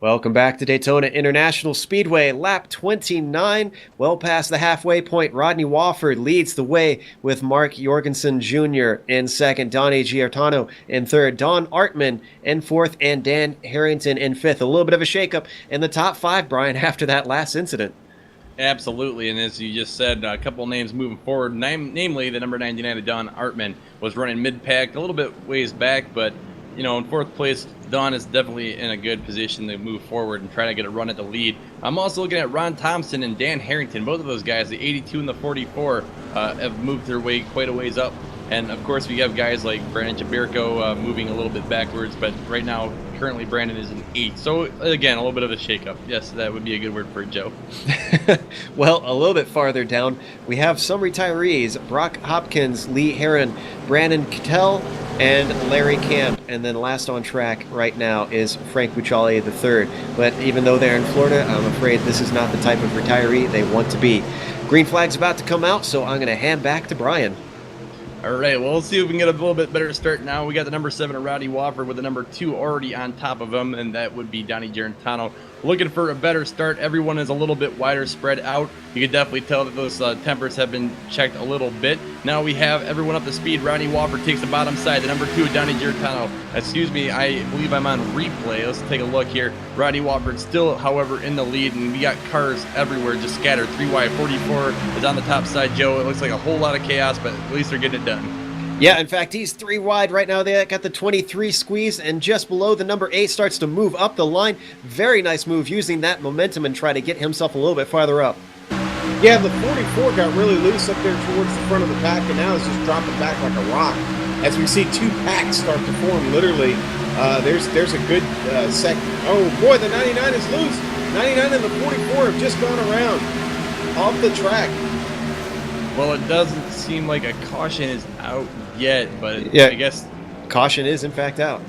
Welcome back to Daytona International Speedway, lap 29. Well past the halfway point, Rodney Wofford leads the way with Mark Jorgensen Jr. in second, Donnie Giordano in third, Don Artman in fourth, and Dan Harrington in fifth. A little bit of a shakeup in the top five, Brian, after that last incident. Absolutely, and as you just said, a couple names moving forward, namely the number 99, Don Artman, was running mid-pack, a little bit ways back, but in fourth place, Don is definitely in a good position to move forward and try to get a run at the lead. I'm also looking at Ron Thompson and Dan Harrington. Both of those guys, the 82 and the 44, have moved their way quite a ways up. And, of course, we have guys like Brandon Jabirko moving a little bit backwards, but right now, currently, Brandon is in 8th. So, again, a little bit of a shakeup. Yes, that would be a good word for it, Joe. Well, a little bit farther down, we have some retirees. Brock Hopkins, Lee Heron, Brandon Cattell, and Larry Camp. And then last on track right now is Frank Bucciali III. But even though they're in Florida, I'm afraid this is not the type of retiree they want to be. Green flag's about to come out, so I'm going to hand back to Brian. All right, well, let's see if we can get a little bit better start now. We got the number 7 of Rodney Wofford with the number 2 already on top of him, and that would be Donnie Giordano. Looking for a better start. Everyone is a little bit wider spread out. You can definitely tell that those tempers have been checked a little bit. Now we have everyone up to speed. Rodney Wofford takes the bottom side. The number 2, Donnie Giordano. Excuse me, I believe I'm on replay. Let's take a look here. Rodney Wofford still, however, in the lead, and we got cars everywhere just scattered. 3 wide, 44 is on the top side, Joe. It looks like a whole lot of chaos, but at least they're getting it done. Yeah, in fact, he's 3 wide right now. They got the 23 squeeze, and just below the number 8 starts to move up the line. Very nice move, using that momentum and try to get himself a little bit farther up. Yeah, the 44 got really loose up there towards the front of the pack, and now it's just dropping back like a rock. As we see 2 packs start to form, literally, there's a good second. Oh boy, the 99 is loose. 99 and the 44 have just gone around off the track. Well, it doesn't seem like a caution is out yet, but yeah, I guess caution is in fact out.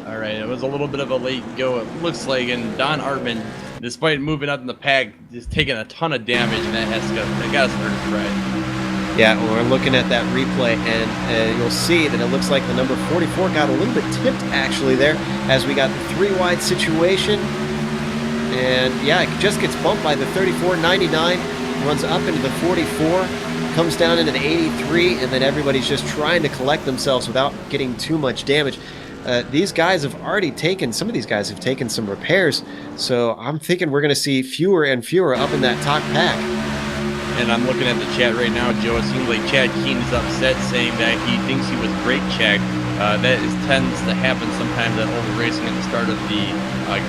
All right, it was a little bit of a late go, it looks like, and Don Artman, despite moving up in the pack, is taking a ton of damage, and that got us hurt his ride. Yeah, we're looking at that replay, and you'll see that it looks like the number 44 got a little bit tipped actually there, as we got the 3 wide situation, and yeah, it just gets bumped by the 34. 99 runs up into the 44, comes down into the 83, and then everybody's just trying to collect themselves without getting too much damage. These guys have already taken, some of these guys have taken some repairs, so I'm thinking we're going to see fewer and fewer up in that top pack. And I'm looking at the chat right now, Joe. It seems like Chad Keene is upset, saying that he thinks he was brake checked. Tends to happen sometimes at over racing at the start of the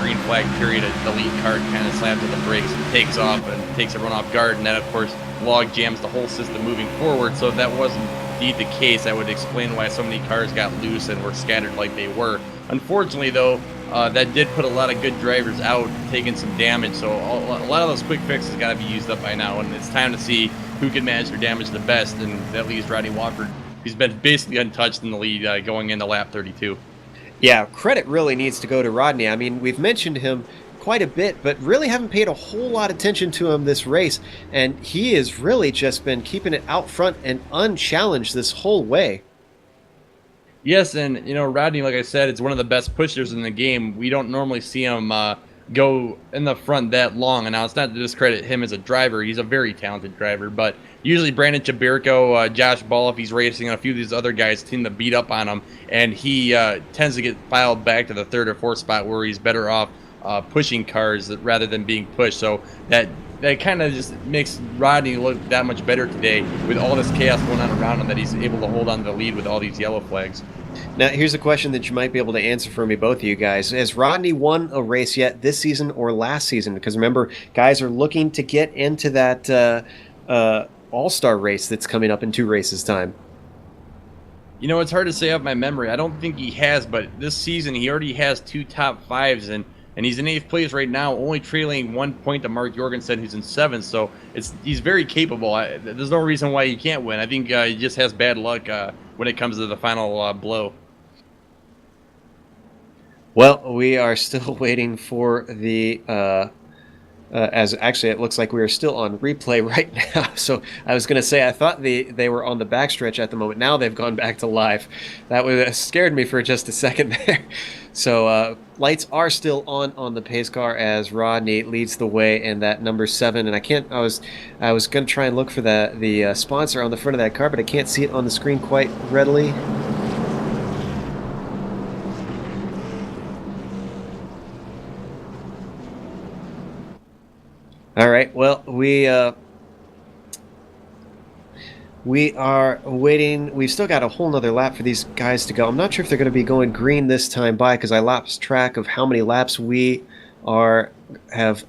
green flag period. The lead card kind of slams on the brakes and takes off and takes everyone off guard, and that, of course, log jams the whole system moving forward. So if that wasn't indeed the case, that would explain why so many cars got loose and were scattered like they were. Unfortunately, though, that did put a lot of good drivers out, taking some damage. So a lot of those quick fixes got to be used up by now, and it's time to see who can manage their damage the best, and that leaves Rodney Wofford. He's been basically untouched in the lead going into lap 32. Yeah, credit really needs to go to Rodney. I mean, we've mentioned him quite a bit, but really haven't paid a whole lot of attention to him this race, and he has really just been keeping it out front and unchallenged this whole way. Yes, and Rodney, like I said, is one of the best pushers in the game. We don't normally see him go in the front that long, and now it's not to discredit him as a driver. He's a very talented driver, but usually Brandon Jabirko, Josh Ball, if he's racing, and a few of these other guys tend to beat up on him, and he tends to get filed back to the 3rd or 4th spot where he's better off pushing cars rather than being pushed. So that kind of just makes Rodney look that much better today with all this chaos going on around him, that he's able to hold on to the lead with all these yellow flags. Now, here's a question that you might be able to answer for me, both of you guys. Has Rodney won a race yet this season or last season? Because remember, guys are looking to get into that all-star race that's coming up in 2 races' time. It's hard to say off my memory. I don't think he has, but this season he already has 2 top 5s, and he's in 8th place right now, only trailing 1 point to Mark Jorgensen, who's in 7th. So he's very capable. There's no reason why he can't win. I think he just has bad luck when it comes to the final blow. Well, we are still waiting for the as actually it looks like we are still on replay right now. So I was going to say I thought they were on the backstretch at the moment. Now they've gone back to live. That scared me for just a second there. So lights are still on the pace car as Rodney leads the way in that number 7. And I was going to try and look for the sponsor on the front of that car, but I can't see it on the screen quite readily. All right. Well, we are waiting. We've still got a whole nother lap for these guys to go. I'm not sure if they're going to be going green this time by, because I lost track of how many laps we have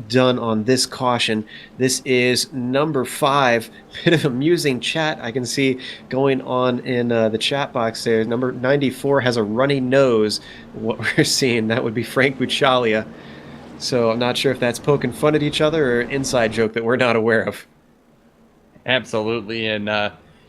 done on this caution. This is number 5. Bit of amusing chat I can see going on in the chat box there. Number 94 has a runny nose. What we're seeing, that would be Frank Buchalia. So I'm not sure if that's poking fun at each other or an inside joke that we're not aware of. Absolutely, and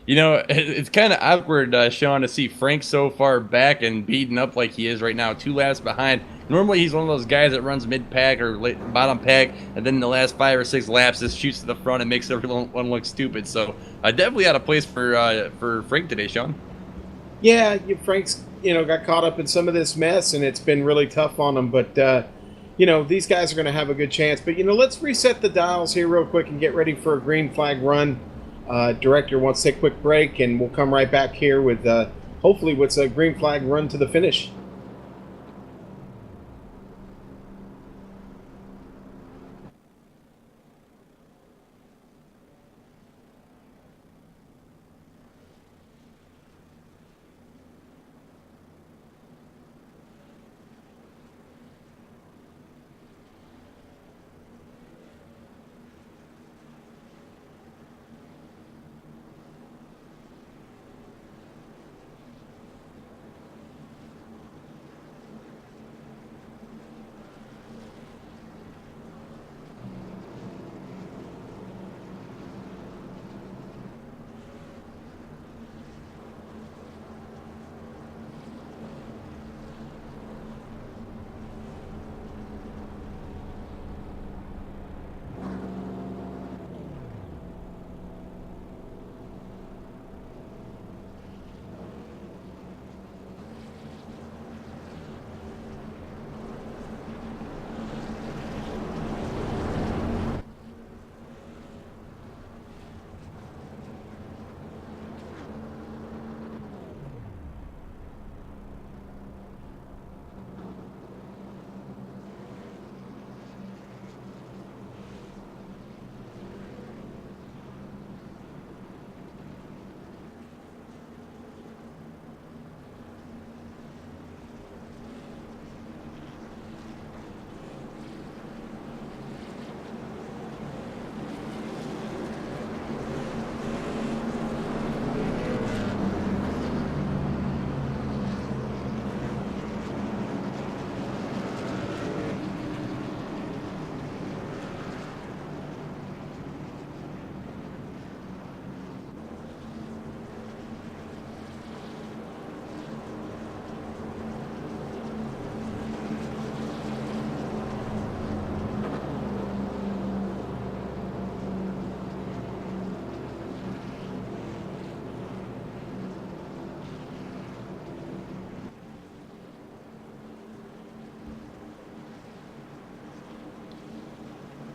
it's kind of awkward, Sean, to see Frank so far back and beaten up like he is right now, 2 laps behind. Normally, he's one of those guys that runs mid-pack or bottom pack, and then in the last 5 or 6 laps, just shoots to the front and makes everyone look stupid. So, definitely out of place for Frank today, Sean. Yeah, Frank's got caught up in some of this mess, and it's been really tough on him. But these guys are going to have a good chance. But let's reset the dials here real quick and get ready for a green flag run. Director wants to take a quick break, and we'll come right back here with hopefully what's a green flag run to the finish.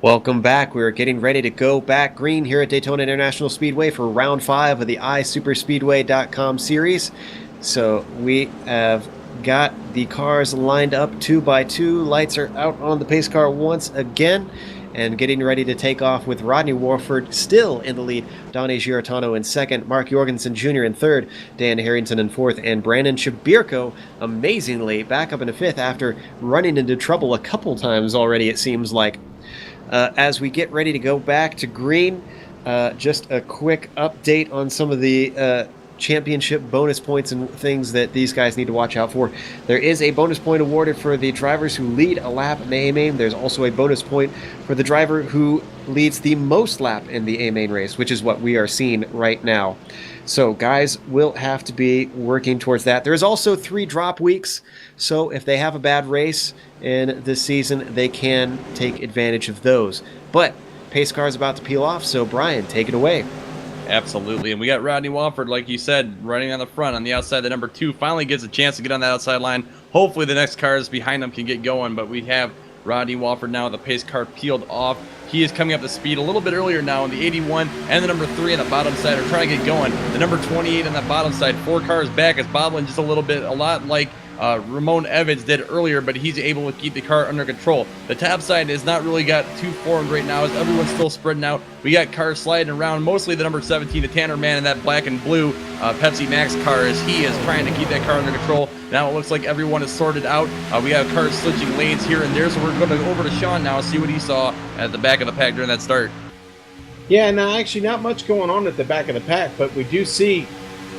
Welcome back. We're getting ready to go back green here at Daytona International Speedway for round 5 of the iSuperSpeedway.com series. So we have got the cars lined up 2 by 2. Lights are out on the pace car once again, and getting ready to take off with Rodney Warford still in the lead, Donnie Giarratano in second, Mark Jorgensen Jr. in third, Dan Harrington in fourth, and Brandon Shabirko amazingly back up in fifth after running into trouble a couple times already, it seems like. As we get ready to go back to green, just a quick update on some of the championship bonus points and things that these guys need to watch out for. There is a bonus point awarded for the drivers who lead a lap in the A-Main. There's also a bonus point for the driver who leads the most lap in the A-Main race, which is what we are seeing right now. So guys will have to be working towards that. There's also 3 drop weeks, so if they have a bad race in this season, they can take advantage of those. But pace car is about to peel off, so Brian, take it away. Absolutely, and we got Rodney Walford, like you said, running on the front on the outside. The number 2 finally gets a chance to get on that outside line. Hopefully the next cars behind him can get going, but we have Rodney Walford now with the pace car peeled off. He is coming up to speed a little bit earlier now, and the 81 and the number 3 on the bottom side are trying to get going. The number 28 on the bottom side, 4 cars back, is bobbling just a little bit, a lot like Ramon Evans did earlier, but he's able to keep the car under control. The top side has not really got too formed right now as everyone's still spreading out. We got cars sliding around, mostly the number 17, the Tanner Man, in that black and blue Pepsi Max car, as he is trying to keep that car under control. Now it looks like everyone is sorted out. We have cars switching lanes here and there, so we're going to go over to Sean now, see what he saw at the back of the pack during that start. Yeah, no, actually not much going on at the back of the pack, but we do see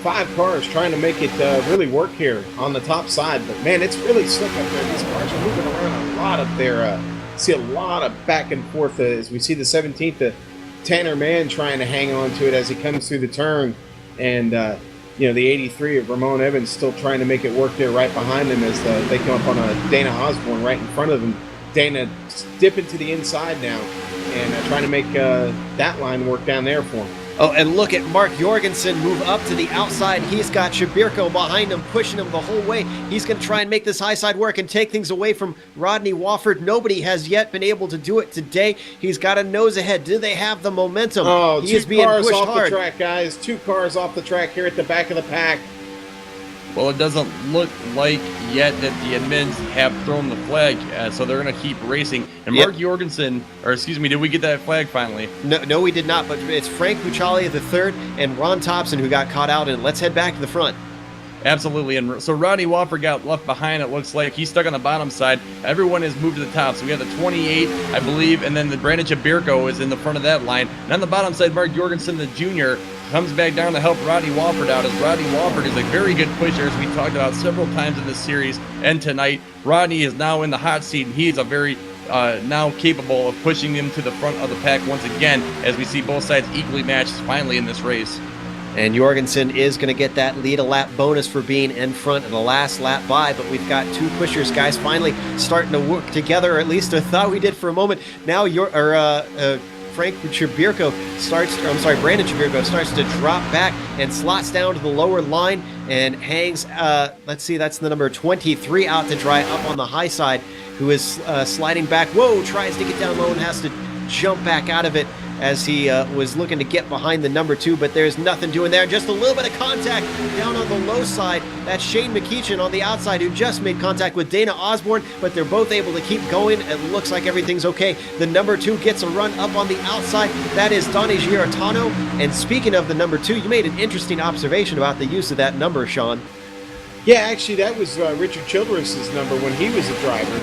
5 cars trying to make it really work here on the top side. But man, it's really slick up there. These cars are moving around a lot up there. See a lot of back and forth as we see the 17th, the Tanner Man, trying to hang on to it as he comes through the turn, and you know, the 83 of Ramon Evans still trying to make it work there right behind them as they come up on a Dana Osborne right in front of them. Dana dipping to the inside now and trying to make that line work down there for him. Oh, and look at Mark Jorgensen move up to the outside. He's got Shabirko behind him, pushing him the whole way. He's going to try and make this high side work and take things away from Rodney Walford. Nobody has yet been able to do it today. He's got a nose ahead. Do they have the momentum? Oh, he is being cars pushed off hard. The track, guys. 2 cars off the track here at the back of the pack. Well, it doesn't look like yet that the admins have thrown the flag, so they're going to keep racing. And Mark Jorgensen, or excuse me, did we get that flag finally? No, we did not, but it's Frank Buchalia III and Ron Thompson who got caught out, and let's head back to the front. Absolutely, and so Rodney Walford got left behind, it looks like. He's stuck on the bottom side. Everyone has moved to the top, so we have the 28, I believe, and then the Brandon Shabirko is in the front of that line. And on the bottom side, Mark Jorgensen, the junior, comes back down to help Rodney Walford out, as Rodney Walford is a very good pusher, as we talked about several times in this series and tonight. Rodney is now in the hot seat, and he is a very now capable of pushing him to the front of the pack once again, as we see both sides equally matched finally in this race. And Jorgensen is going to get that lead a lap bonus for being in front of the last lap by, but we've got 2 pushers, guys, finally starting to work together, or at least I thought we did for a moment. Now Brandon Shabirko starts to drop back and slots down to the lower line and hangs, let's see, that's the number 23 out to dry up on the high side, who is sliding back. Whoa, tries to get down low and has to jump back out of it as he was looking to get behind the number 2, but there's nothing doing there. Just a little bit of contact down on the low side. That's Shane McKeechan on the outside, who just made contact with Dana Osborne, but they're both able to keep going. It looks like everything's okay. The number 2 gets a run up on the outside. That is Donnie Giarratano. And speaking of the number 2, you made an interesting observation about the use of that number, Sean. Yeah, actually, that was Richard Childress's number when he was a driver,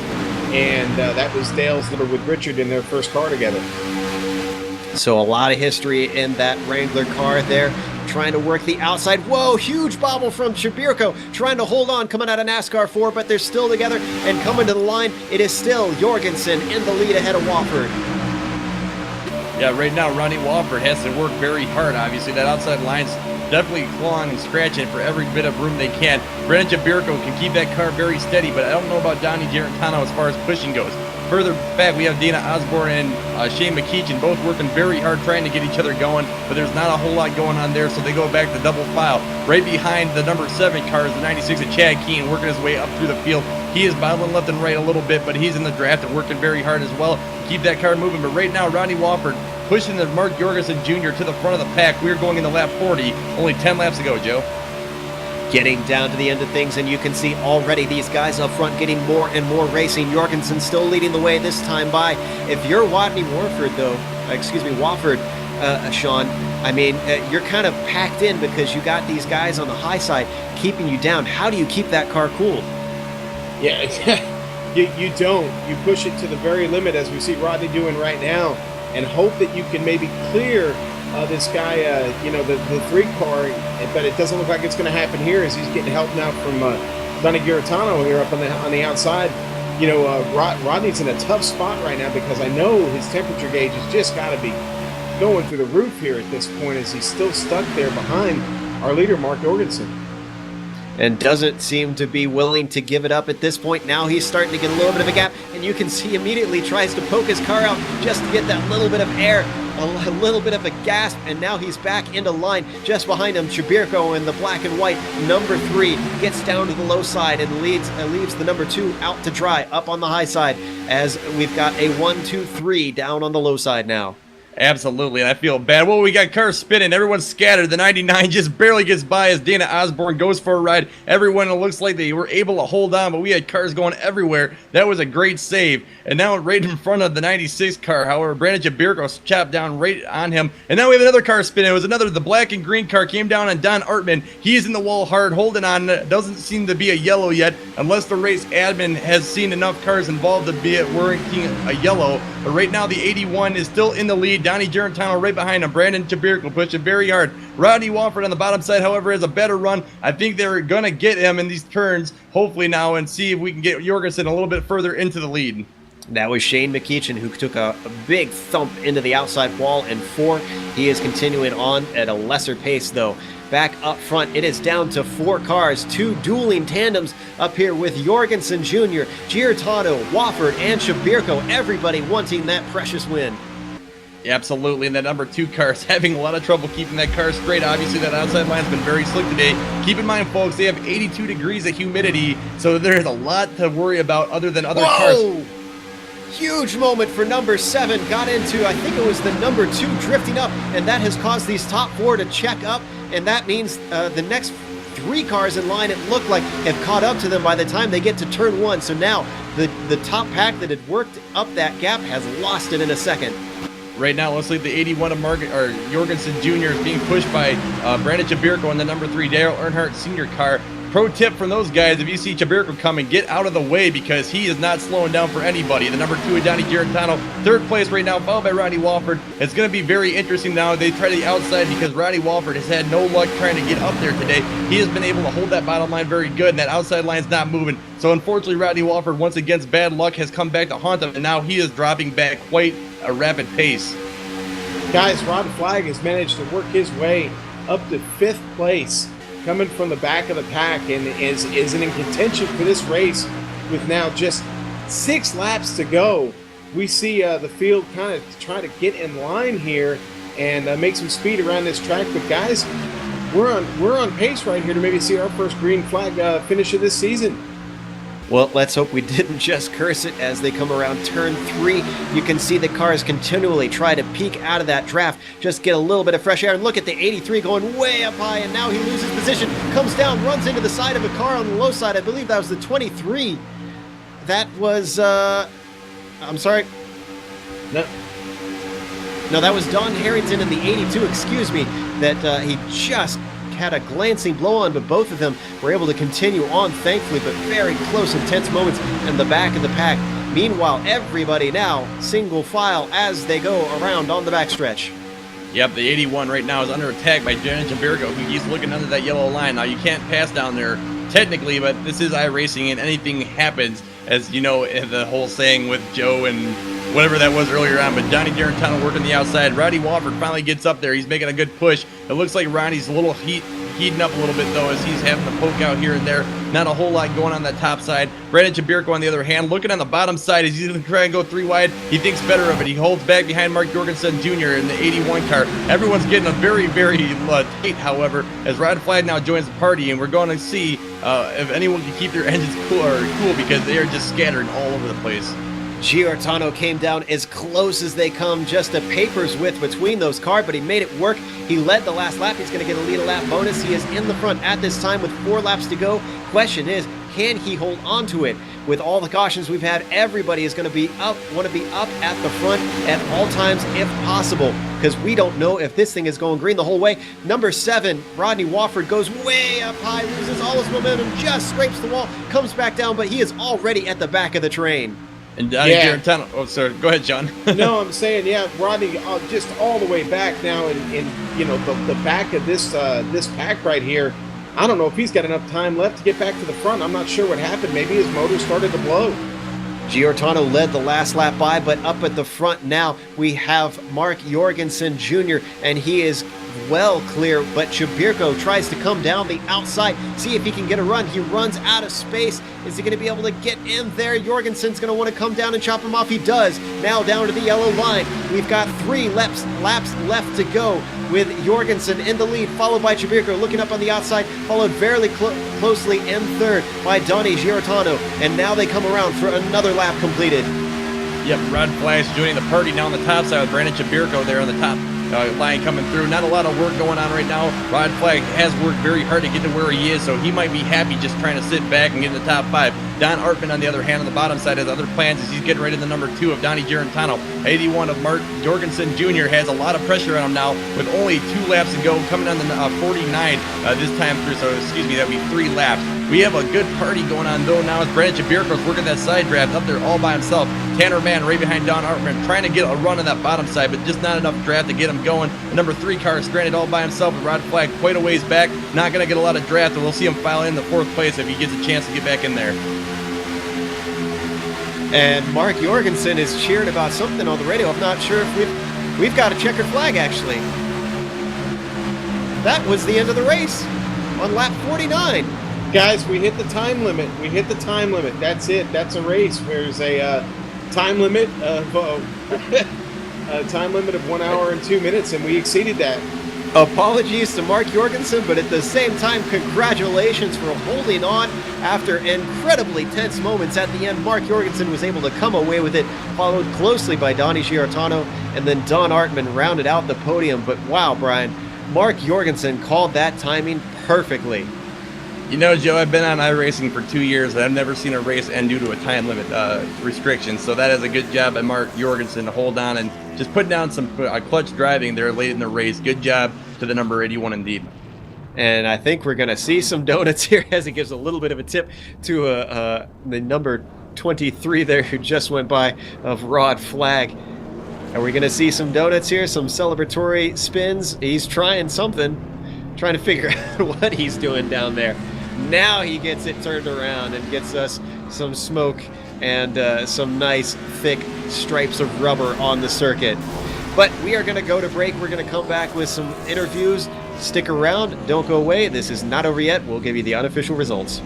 and that was Dale's number with Richard in their first car together. So a lot of history in that Wrangler car there, trying to work the outside. Whoa, huge bobble from Shabirko, trying to hold on, coming out of NASCAR 4, but they're still together, and coming to the line, it is still Jorgensen in the lead ahead of Walford. Yeah, right now, Rodney Walford has to work very hard, obviously. That outside line's definitely clawing and scratching for every bit of room they can. Brandon Shabirko can keep that car very steady, but I don't know about Donnie Giarratano as far as pushing goes. Further back, we have Dana Osborne and Shane McKeechan both working very hard trying to get each other going, but there's not a whole lot going on there, so they go back to double file. Right behind the number 7 car is the 96 of Chad Keane, working his way up through the field. He is bottling left and right a little bit, but he's in the draft and working very hard as well to keep that car moving. But right now, Rodney Walford pushing the Mark Jorgensen Jr. to the front of the pack. We're going into lap 40, only 10 laps to go, Joe. Getting down to the end of things, and you can see already these guys up front getting more and more racing. Jorgensen still leading the way this time by. If you're Rodney Walford, Sean, I mean, you're kind of packed in because you got these guys on the high side keeping you down. How do you keep that car cool? Yeah, you don't. You push it to the very limit, as we see Rodney doing right now, and hope that you can maybe clear this guy, the 3 car, but it doesn't look like it's going to happen here, as he's getting help now from Donnie Giarratano here up on the outside. You know, Rodney's in a tough spot right now because I know his temperature gauge has just got to be going through the roof here at this point, as he's still stuck there behind our leader, Mark Jorgensen. And doesn't seem to be willing to give it up at this point. Now he's starting to get a little bit of a gap, and you can see immediately tries to poke his car out just to get that little bit of air. a little bit of a gasp, and now he's back into line. Just behind him, Chibirko in the black and white, number 3, gets down to the low side and leaves the number 2 out to dry, up on the high side, as we've got a 1, 2, 3 down on the low side now. Absolutely, and I feel bad. Well, we got cars spinning. Everyone's scattered. The 99 just barely gets by as Dana Osborne goes for a ride. Everyone, it looks like they were able to hold on, but we had cars going everywhere. That was a great save. And now right in front of the 96 car, however, Brandon Jabirko chopped down right on him. And now we have another car spinning. It was the black and green car came down on Don Artman. He's in the wall hard, holding on. Doesn't seem to be a yellow yet, unless the race admin has seen enough cars involved to be it warranting a yellow. But right now, the 81 is still in the lead. Donnie Gerentano right behind him. Brandon Jabirko pushing very hard. Rodney Walford on the bottom side, however, has a better run. I think they're going to get him in these turns, hopefully now, and see if we can get Jorgensen a little bit further into the lead. That was Shane McEachin, who took a big thump into the outside wall in 4. He is continuing on at a lesser pace, though. Back up front, it is down to 4 cars, 2 dueling tandems up here with Jorgensen Jr., Giordano, Wofford, and Chibirko, everybody wanting that precious win. Absolutely, and that number 2 car is having a lot of trouble keeping that car straight. Obviously, that outside line's been very slick today. Keep in mind, folks, they have 82 degrees of humidity, so there's a lot to worry about other than other cars. Huge moment for number 7. Got into, I think it was the number 2 drifting up, and that has caused these top 4 to check up, and that means the next 3 cars in line, it looked like, have caught up to them by the time they get to turn 1. So now the top pack that had worked up that gap has lost it in a second. Right now, looks like the 81 of Jorgensen Jr. is being pushed by Brandon Jabirko in the number 3 Dale Earnhardt Sr. car. Pro tip from those guys, if you see Jabirko coming, get out of the way because he is not slowing down for anybody. The number 2 is Donnie Giordano, 3rd place right now, followed by Rodney Walford. It's going to be very interesting now. They try the outside because Rodney Walford has had no luck trying to get up there today. He has been able to hold that bottom line very good, and that outside line's not moving. So unfortunately, Rodney Walford, once again, bad luck, has come back to haunt him, and now he is dropping back quite a rapid pace. Guys, Ron Flagg has managed to work his way up to 5th place, coming from the back of the pack, and is in contention for this race with now just 6 laps to go. We see the field kind of trying to get in line here and make some speed around this track. But guys, we're on pace right here to maybe see our first green flag finish of this season. Well, let's hope we didn't just curse it as they come around turn 3. You can see the cars continually try to peek out of that draft, just get a little bit of fresh air. And look at the 83 going way up high, and now he loses position, comes down, runs into the side of a car on the low side. I believe that was the 23. That was, I'm sorry. No, that was Don Harrington in the 82, excuse me, that he just had a glancing blow on, but both of them were able to continue on, thankfully, but very close, intense moments in the back of the pack. Meanwhile, everybody now single file as they go around on the backstretch. Yep, the 81 right now is under attack by Brandon Jabirko, who he's looking under that yellow line. Now, you can't pass down there technically, but this is iRacing and anything happens, as you know, the whole saying with Joe and whatever that was earlier on. But Johnny Gerentano working the outside. Roddy Walford finally gets up there. He's making a good push. It looks like Ronnie's a little heating up a little bit, though, as he's having to poke out here and there. Not a whole lot going on that top side. Brandon Jabirko, on the other hand, looking on the bottom side as he's going to try and go 3 wide. He thinks better of it. He holds back behind Mark Jorgensen Jr. in the 81 car. Everyone's getting a very, very tight, however, as Rod Flagg now joins the party, and we're going to see if anyone can keep their engines cool because they are just scattering all over the place. Giordano came down as close as they come, just a paper's width between those cars, but he made it work. He led the last lap. He's going to get a lead a lap bonus. He is in the front at this time with 4 laps to go. Question is, can he hold on to it? With all the cautions we've had, everybody is going to want to be up at the front at all times if possible, because we don't know if this thing is going green the whole way. Number 7, Rodney Walford, goes way up high, loses all his momentum, just scrapes the wall, comes back down, but he is already at the back of the train. And Gerentano, oh, sorry, go ahead, John. No, I'm saying, yeah, Rodney just all the way back now, and you know the back of this pack right here. I don't know if he's got enough time left to get back to the front. I'm not sure what happened. Maybe his motor started to blow. Giordano led the last lap by, but up at the front now we have Mark Jorgensen Jr., and he is well clear, but Chabirko tries to come down the outside, see if he can get a run. He runs out of space. Is he going to be able to get in there? Jorgensen's going to want to come down and chop him off. He does. Now down to the yellow line. We've got 3 laps left to go, with Jorgensen in the lead, followed by Chabirko looking up on the outside, followed very closely in third by Donny Giarratano. And now they come around for another lap completed. Yep, Rod Flash joining the party now on the top side with Brandon Chabirko there on the top line coming through. Not a lot of work going on right now. Rod Flag has worked very hard to get to where he is, so he might be happy just trying to sit back and get in the top 5. Don Artman, on the other hand, on the bottom side, has other plans as he's getting right in the number 2 of Donny Giarratano. 81 of Mark Jorgensen Jr. has a lot of pressure on him now with only 2 laps to go, coming on the 49 this time through, so excuse me, that would be 3 laps. We have a good party going on though now as Brandon Chabirko's working that side draft up there all by himself. Tanner Mann right behind Don Artman trying to get a run on that bottom side, but just not enough draft to get him going. The number 3 car is stranded all by himself with Rod Flag quite a ways back. Not going to get a lot of draft, and we'll see him file in the 4th place if he gets a chance to get back in there. And Mark Jorgensen is cheering about something on the radio. I'm not sure if we've got a checkered flag, actually. That was the end of the race on lap 49. Guys, we hit the time limit. That's it. That's a race. There's a time limit of a time limit of 1 hour and 2 minutes, and we exceeded that. Apologies to Mark Jorgensen, but at the same time, congratulations for holding on after incredibly tense moments at the end. Mark Jorgensen was able to come away with it, followed closely by Donny Giarratano, and then Don Artman rounded out the podium. But wow, Brian, Mark Jorgensen called that timing perfectly. You know, Joe, I've been on iRacing for 2 years, and I've never seen a race end due to a time limit restriction. So that is a good job by Mark Jorgensen to hold on and just put down some clutch driving there late in the race. Good job to the number 81 indeed. And I think we're going to see some donuts here as he gives a little bit of a tip to the number 23 there who just went by of Rod Flag. Are we going to see some donuts here, some celebratory spins? He's trying something, trying to figure out what he's doing down there. Now he gets it turned around and gets us some smoke and some nice thick stripes of rubber on the circuit. But we are going to go to break. We're going to come back with some interviews. Stick around. Don't go away. This is not over yet. We'll give you the unofficial results.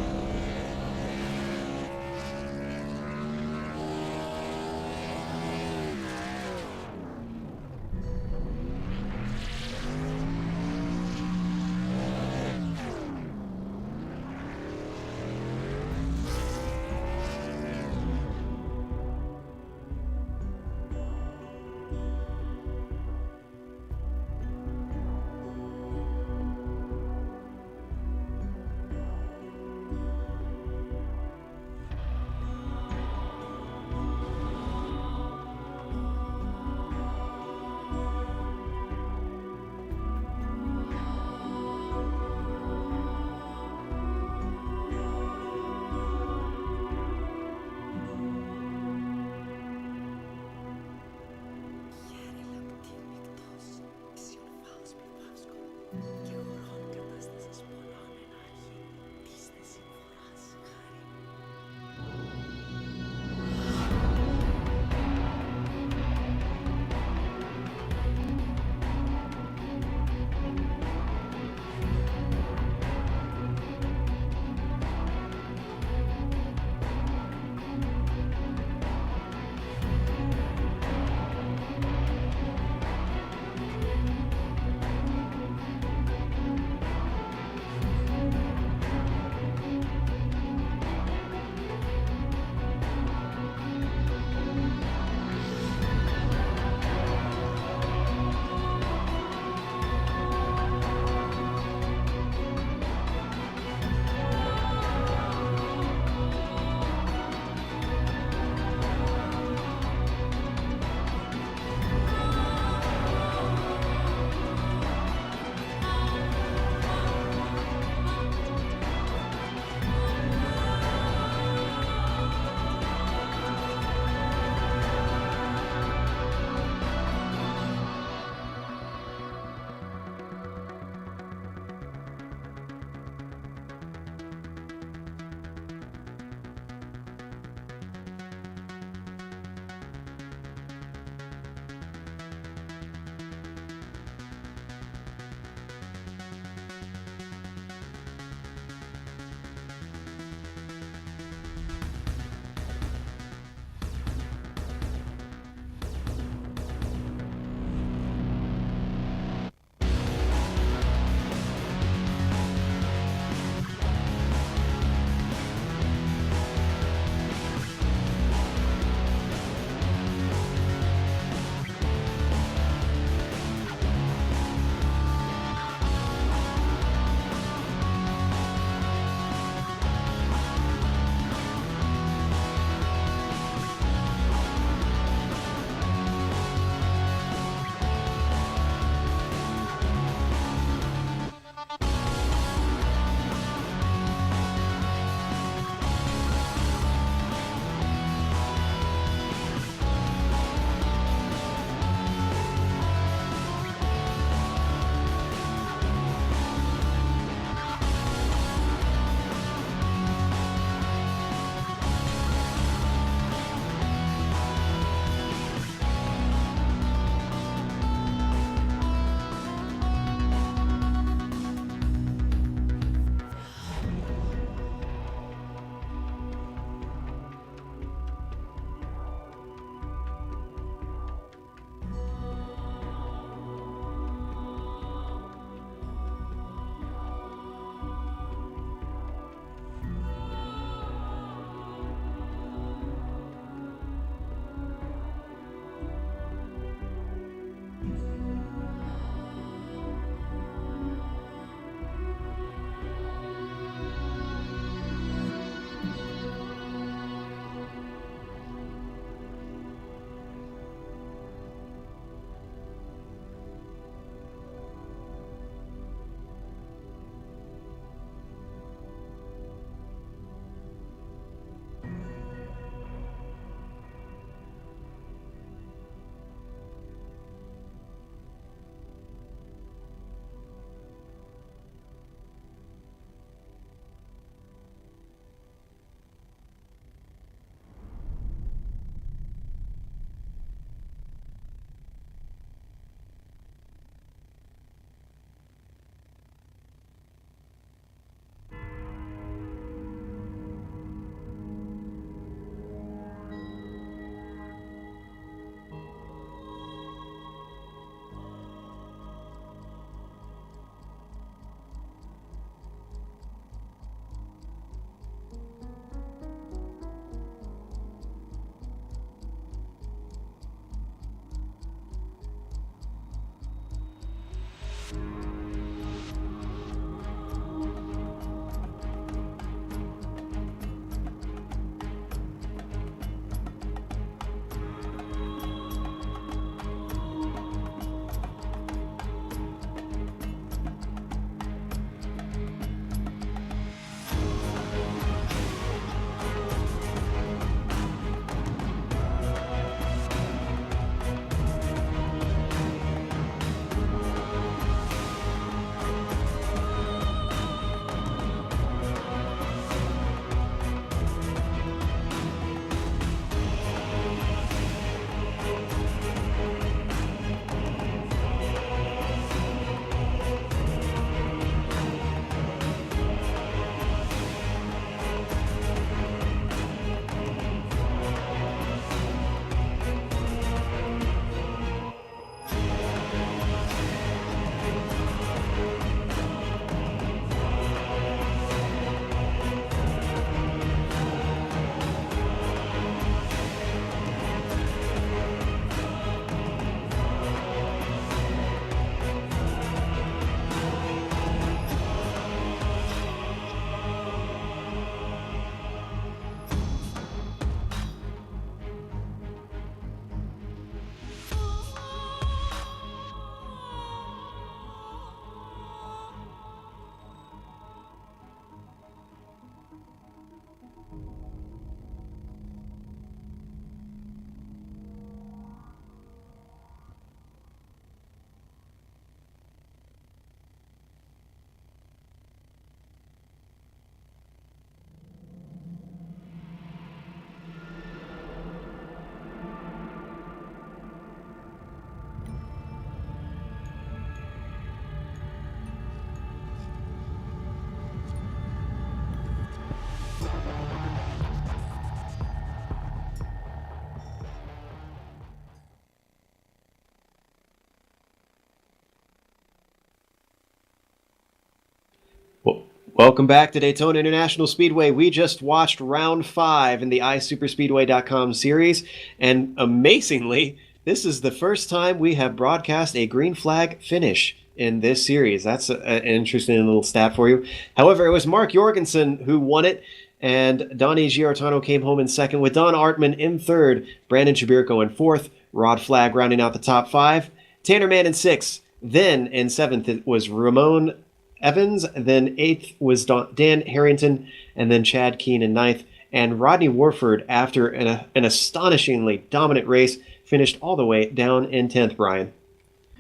Welcome back to Daytona International Speedway. We just watched round 5 in the iSuperSpeedway.com series, and amazingly, this is the first time we have broadcast a green flag finish in this series. That's an interesting little stat for you. However, it was Mark Jorgensen who won it, and Donnie Giartano came home in second, with Don Artman in third, Brandon Chibirko in fourth, Rod Flagg rounding out the top 5, Tanner Mann in sixth. Then in seventh it was Ramon Evans, then eighth was Dan Harrington, and then Chad Keane in ninth. And Rodney Warford, after an astonishingly dominant race, finished all the way down in 10th, Brian.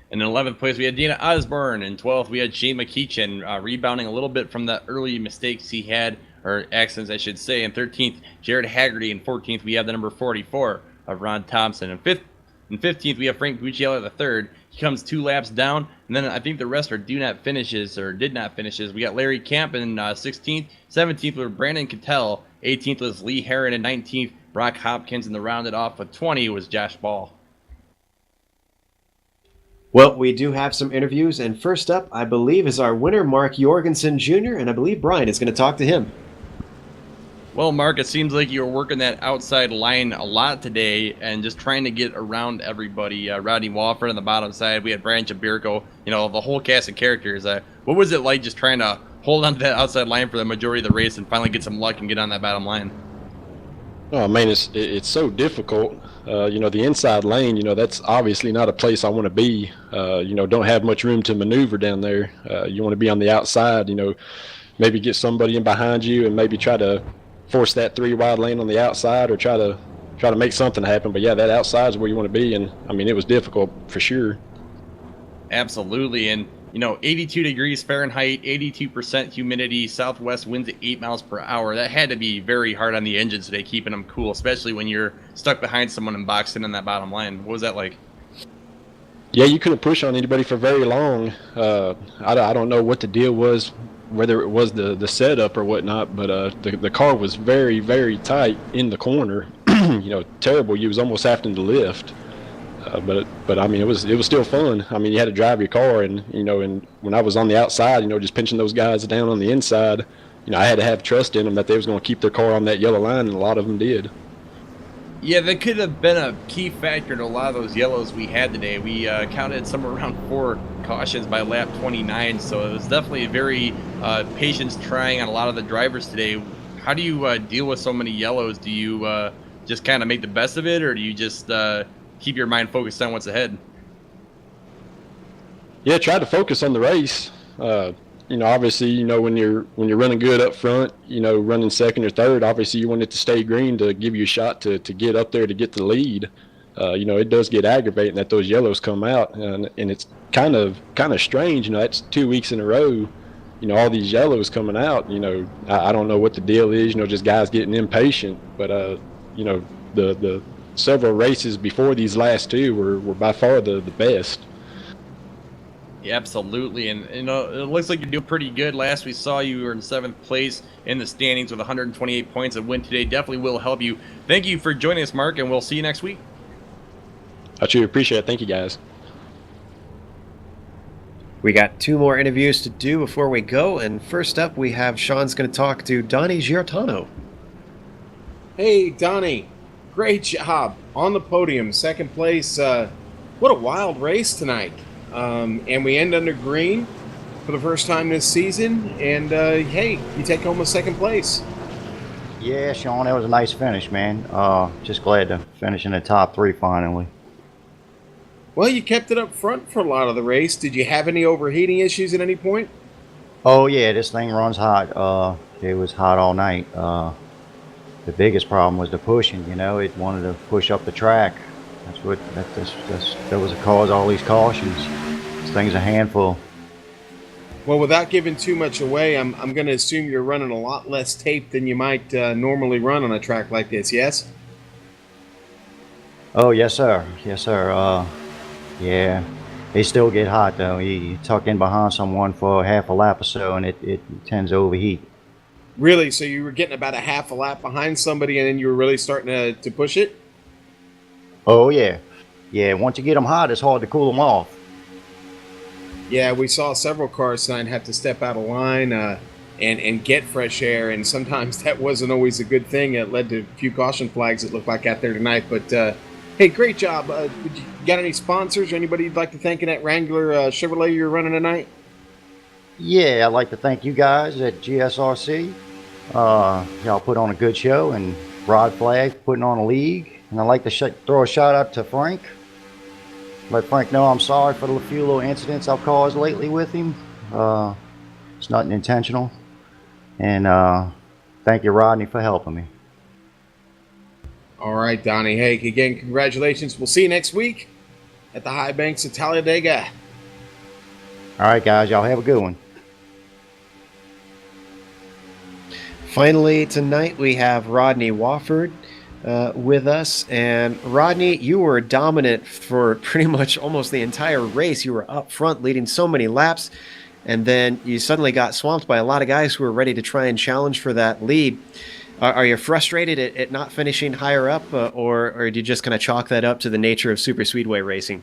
And in 11th place, we had Dana Osborne. In 12th, we had Shane McKeechan, rebounding a little bit from the early mistakes he had, or accidents, I should say. In 13th, Jared Haggerty. In 14th, we have the number 44 of Ron Thompson. In 15th, we have Frank Bucciella III. He comes 2 laps down, and then I think the rest are did not finishes. We got Larry Camp in 16th. 17th was Brandon Cattell. 18th was Lee Herron. And 19th, Brock Hopkins. And the rounded off with 20 was Josh Ball. Well, we do have some interviews, and first up, I believe, is our winner, Mark Jorgensen Jr., and I believe Brian is going to talk to him. Well, Mark, it seems like you were working that outside line a lot today and just trying to get around everybody. Rodney Walford on the bottom side. We had Brandon Chibirko, the whole cast of characters. What was it like just trying to hold on to that outside line for the majority of the race and finally get some luck and get on that bottom line? Oh, man, it's so difficult. The inside lane, that's obviously not a place I want to be. Don't have much room to maneuver down there. You want to be on the outside, maybe get somebody in behind you and maybe try to force that 3-wide lane on the outside or try to make something happen. But yeah, that outside is where you want to be, and I mean it was difficult for sure. Absolutely. And 82 degrees Fahrenheit, 82% humidity, southwest winds at 8 miles per hour. That had to be very hard on the engines today, keeping them cool, especially when you're stuck behind someone and boxed in on that bottom line. What was that like? Yeah, you couldn't push on anybody for very long. I don't know what the deal was, whether it was the setup or whatnot, but the car was very, very tight in the corner. Terrible. You was almost having to lift. But I mean, it was still fun. I mean, you had to drive your car, and and when I was on the outside, just pinching those guys down on the inside, I had to have trust in them that they was going to keep their car on that yellow line, and a lot of them did. Yeah, that could have been a key factor in a lot of those yellows we had today. We counted somewhere around 4 cautions by lap 29, so it was definitely very patience trying on a lot of the drivers today. How do you deal with so many yellows? Do you just kind of make the best of it, or do you just keep your mind focused on what's ahead? Yeah, try to focus on the race. Obviously, when you're running good up front, running second or third, obviously you want it to stay green to give you a shot to get up there to get the lead. It does get aggravating that those yellows come out, and it's kind of strange. That's 2 weeks in a row. All these yellows coming out. I don't know what the deal is. Just guys getting impatient. But the several races before these last 2 were by far the best. Yeah, absolutely, and it looks like you're doing pretty good. Last we saw you were in 7th place in the standings with 128 points. A win today definitely will help you. Thank you for joining us, Mark, and we'll see you next week. I truly appreciate it. Thank you, guys. We got 2 more interviews to do before we go, and first up we have Sean's going to talk to Donnie Giartano. Hey, Donnie. Great job on the podium, 2nd place. What a wild race tonight. And we end under green for the first time this season. And, hey, you take home a 2nd place. Yeah, Sean, that was a nice finish, man. Just glad to finish in the top 3 finally. Well, you kept it up front for a lot of the race. Did you have any overheating issues at any point? Oh, yeah, this thing runs hot. It was hot all night. The biggest problem was the pushing, It wanted to push up the track. That was the cause of all these cautions. This thing's a handful. Well, without giving too much away, I'm going to assume you're running a lot less tape than you might normally run on a track like this, yes? Oh, yes, sir. Yes, sir. Yeah, they still get hot, though. You tuck in behind someone for half a lap or so, and it tends to overheat. Really? So you were getting about a half a lap behind somebody, and then you were really starting to push it? Oh, yeah. Yeah, once you get them hot, it's hard to cool them off. Yeah, we saw several cars tonight have to step out of line. and get fresh air. And sometimes that wasn't always a good thing. It led to a few caution flags, it looked like, out there tonight. But hey, great job. You got any sponsors or anybody you'd like to thank in that Wrangler Chevrolet you're running tonight? Yeah, I'd like to thank you guys at GSRC. Y'all put on a good show, and Rod Flag putting on a league. And I'd like to throw a shout out to Frank. Let Frank know I'm sorry for the few little incidents I've caused lately with him. It's nothing intentional. And thank you, Rodney, for helping me. All right, Donnie. Hey, again, congratulations. We'll see you next week at the High Banks of Talladega. All right, guys. Y'all have a good one. Finally, tonight we have Rodney Wofford with us. And Rodney, you were dominant for pretty much almost the entire race. You were up front leading so many laps. And then you suddenly got swamped by a lot of guys who were ready to try and challenge for that lead. Are you frustrated at not finishing higher up, or do you just kind of chalk that up to the nature of super speedway racing?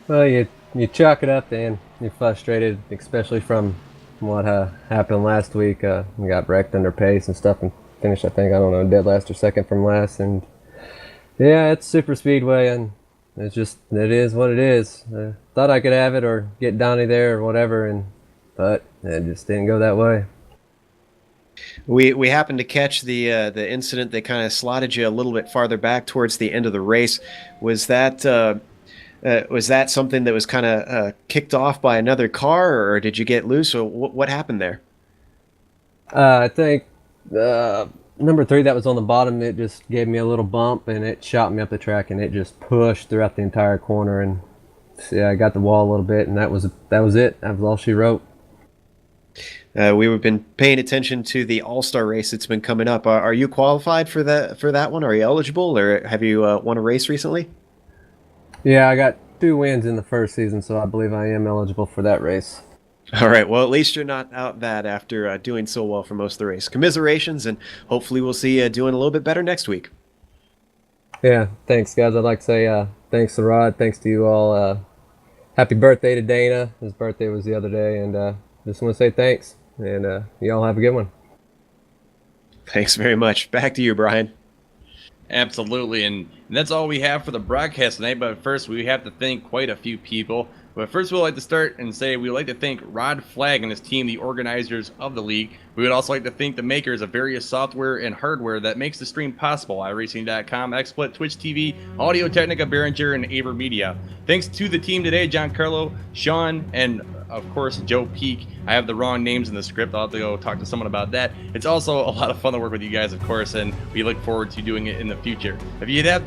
Well, you chalk it up, and you're frustrated, especially from what happened last week. We got wrecked under pace and stuff, and finished, I think, I don't know, dead last or second from last. And yeah, it's super speedway, and it is what it is. Thought I could have it or get Donnie there or whatever, but it just didn't go that way. We happened to catch the incident that kind of slotted you a little bit farther back towards the end of the race. Was that something that was kind of kicked off by another car, or did you get loose? Or what happened there? I think number 3 that was on the bottom, it just gave me a little bump and it shot me up the track, and it just pushed throughout the entire corner, and I got the wall a little bit, and that was it. That was all she wrote. We've been paying attention to the All-Star race that's been coming up. Are you qualified for that one? Are you eligible, or have you won a race recently? Yeah, I got 2 wins in the first season, so I believe I am eligible for that race. All right, well, at least you're not out that after doing so well for most of the race. Commiserations, and hopefully we'll see you doing a little bit better next week. Yeah, thanks, guys. I'd like to say thanks to Rod, thanks to you all. Happy birthday to Dana. His birthday was the other day, and just want to say thanks. And you all have a good one. Thanks very much. Back to you, Brian. Absolutely, and that's all we have for the broadcast tonight. But first, we have to thank quite a few people. But first, we'd like to start and say we'd like to thank Rod Flagg and his team, the organizers of the league. We would also like to thank the makers of various software and hardware that makes the stream possible: iRacing.com, XSplit, Twitch TV, Audio Technica, Behringer, and Aber Media. Thanks to the team today: Giancarlo, Sean, and of course Joe Peak. I have the wrong names in the script. I'll have to go talk to someone about that. It's also a lot of fun to work with you guys, of course, and we look forward to doing it in the future. If you'd like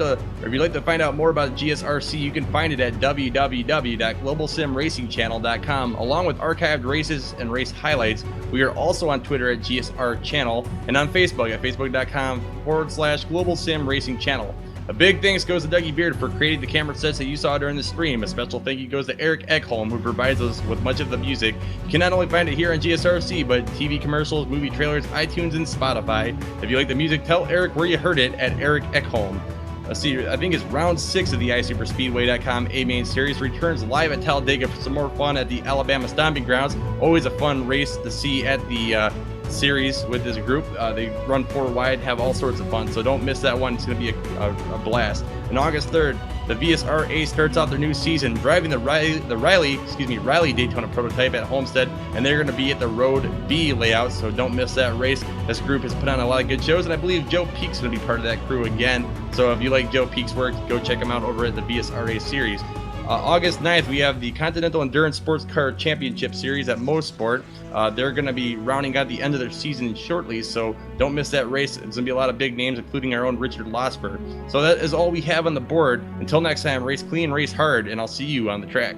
to find out more about GSRC, you can find it at www.globalsimracingchannel.com, along with archived races and race highlights. We are also on Twitter at GSR Channel and on Facebook at facebook.com/Global Sim Racing Channel. A big thanks goes to Dougie Beard for creating the camera sets that you saw during the stream. A special thank you goes to Eric Ekholm, who provides us with much of the music. You can not only find it here on GSRC, but TV commercials, movie trailers, iTunes, and Spotify. If you like the music, tell Eric where you heard it at Eric Ekholm. Let's see, I think it's round 6 of the iSuperSpeedway.com A-Main Series returns live at Talladega for some more fun at the Alabama Stomping Grounds. Always a fun race to see at the series with this group. They run 4 wide, have all sorts of fun, so don't miss that one. It's going to be a blast. On August 3rd, the VSRA starts out their new season driving the Riley Daytona prototype at Homestead, and they're going to be at the Road B layout, so don't miss that race. This group has put on a lot of good shows, and I believe Joe Peak's going to be part of that crew again. So if you like Joe Peak's work, go check him out over at the VSRA series. August 9th, we have the Continental Endurance Sports Car Championship Series at Mosport. They're going to be rounding out the end of their season shortly, so don't miss that race. It's going to be a lot of big names, including our own Richard Losper. So that is all we have on the board. Until next time, race clean, race hard, and I'll see you on the track.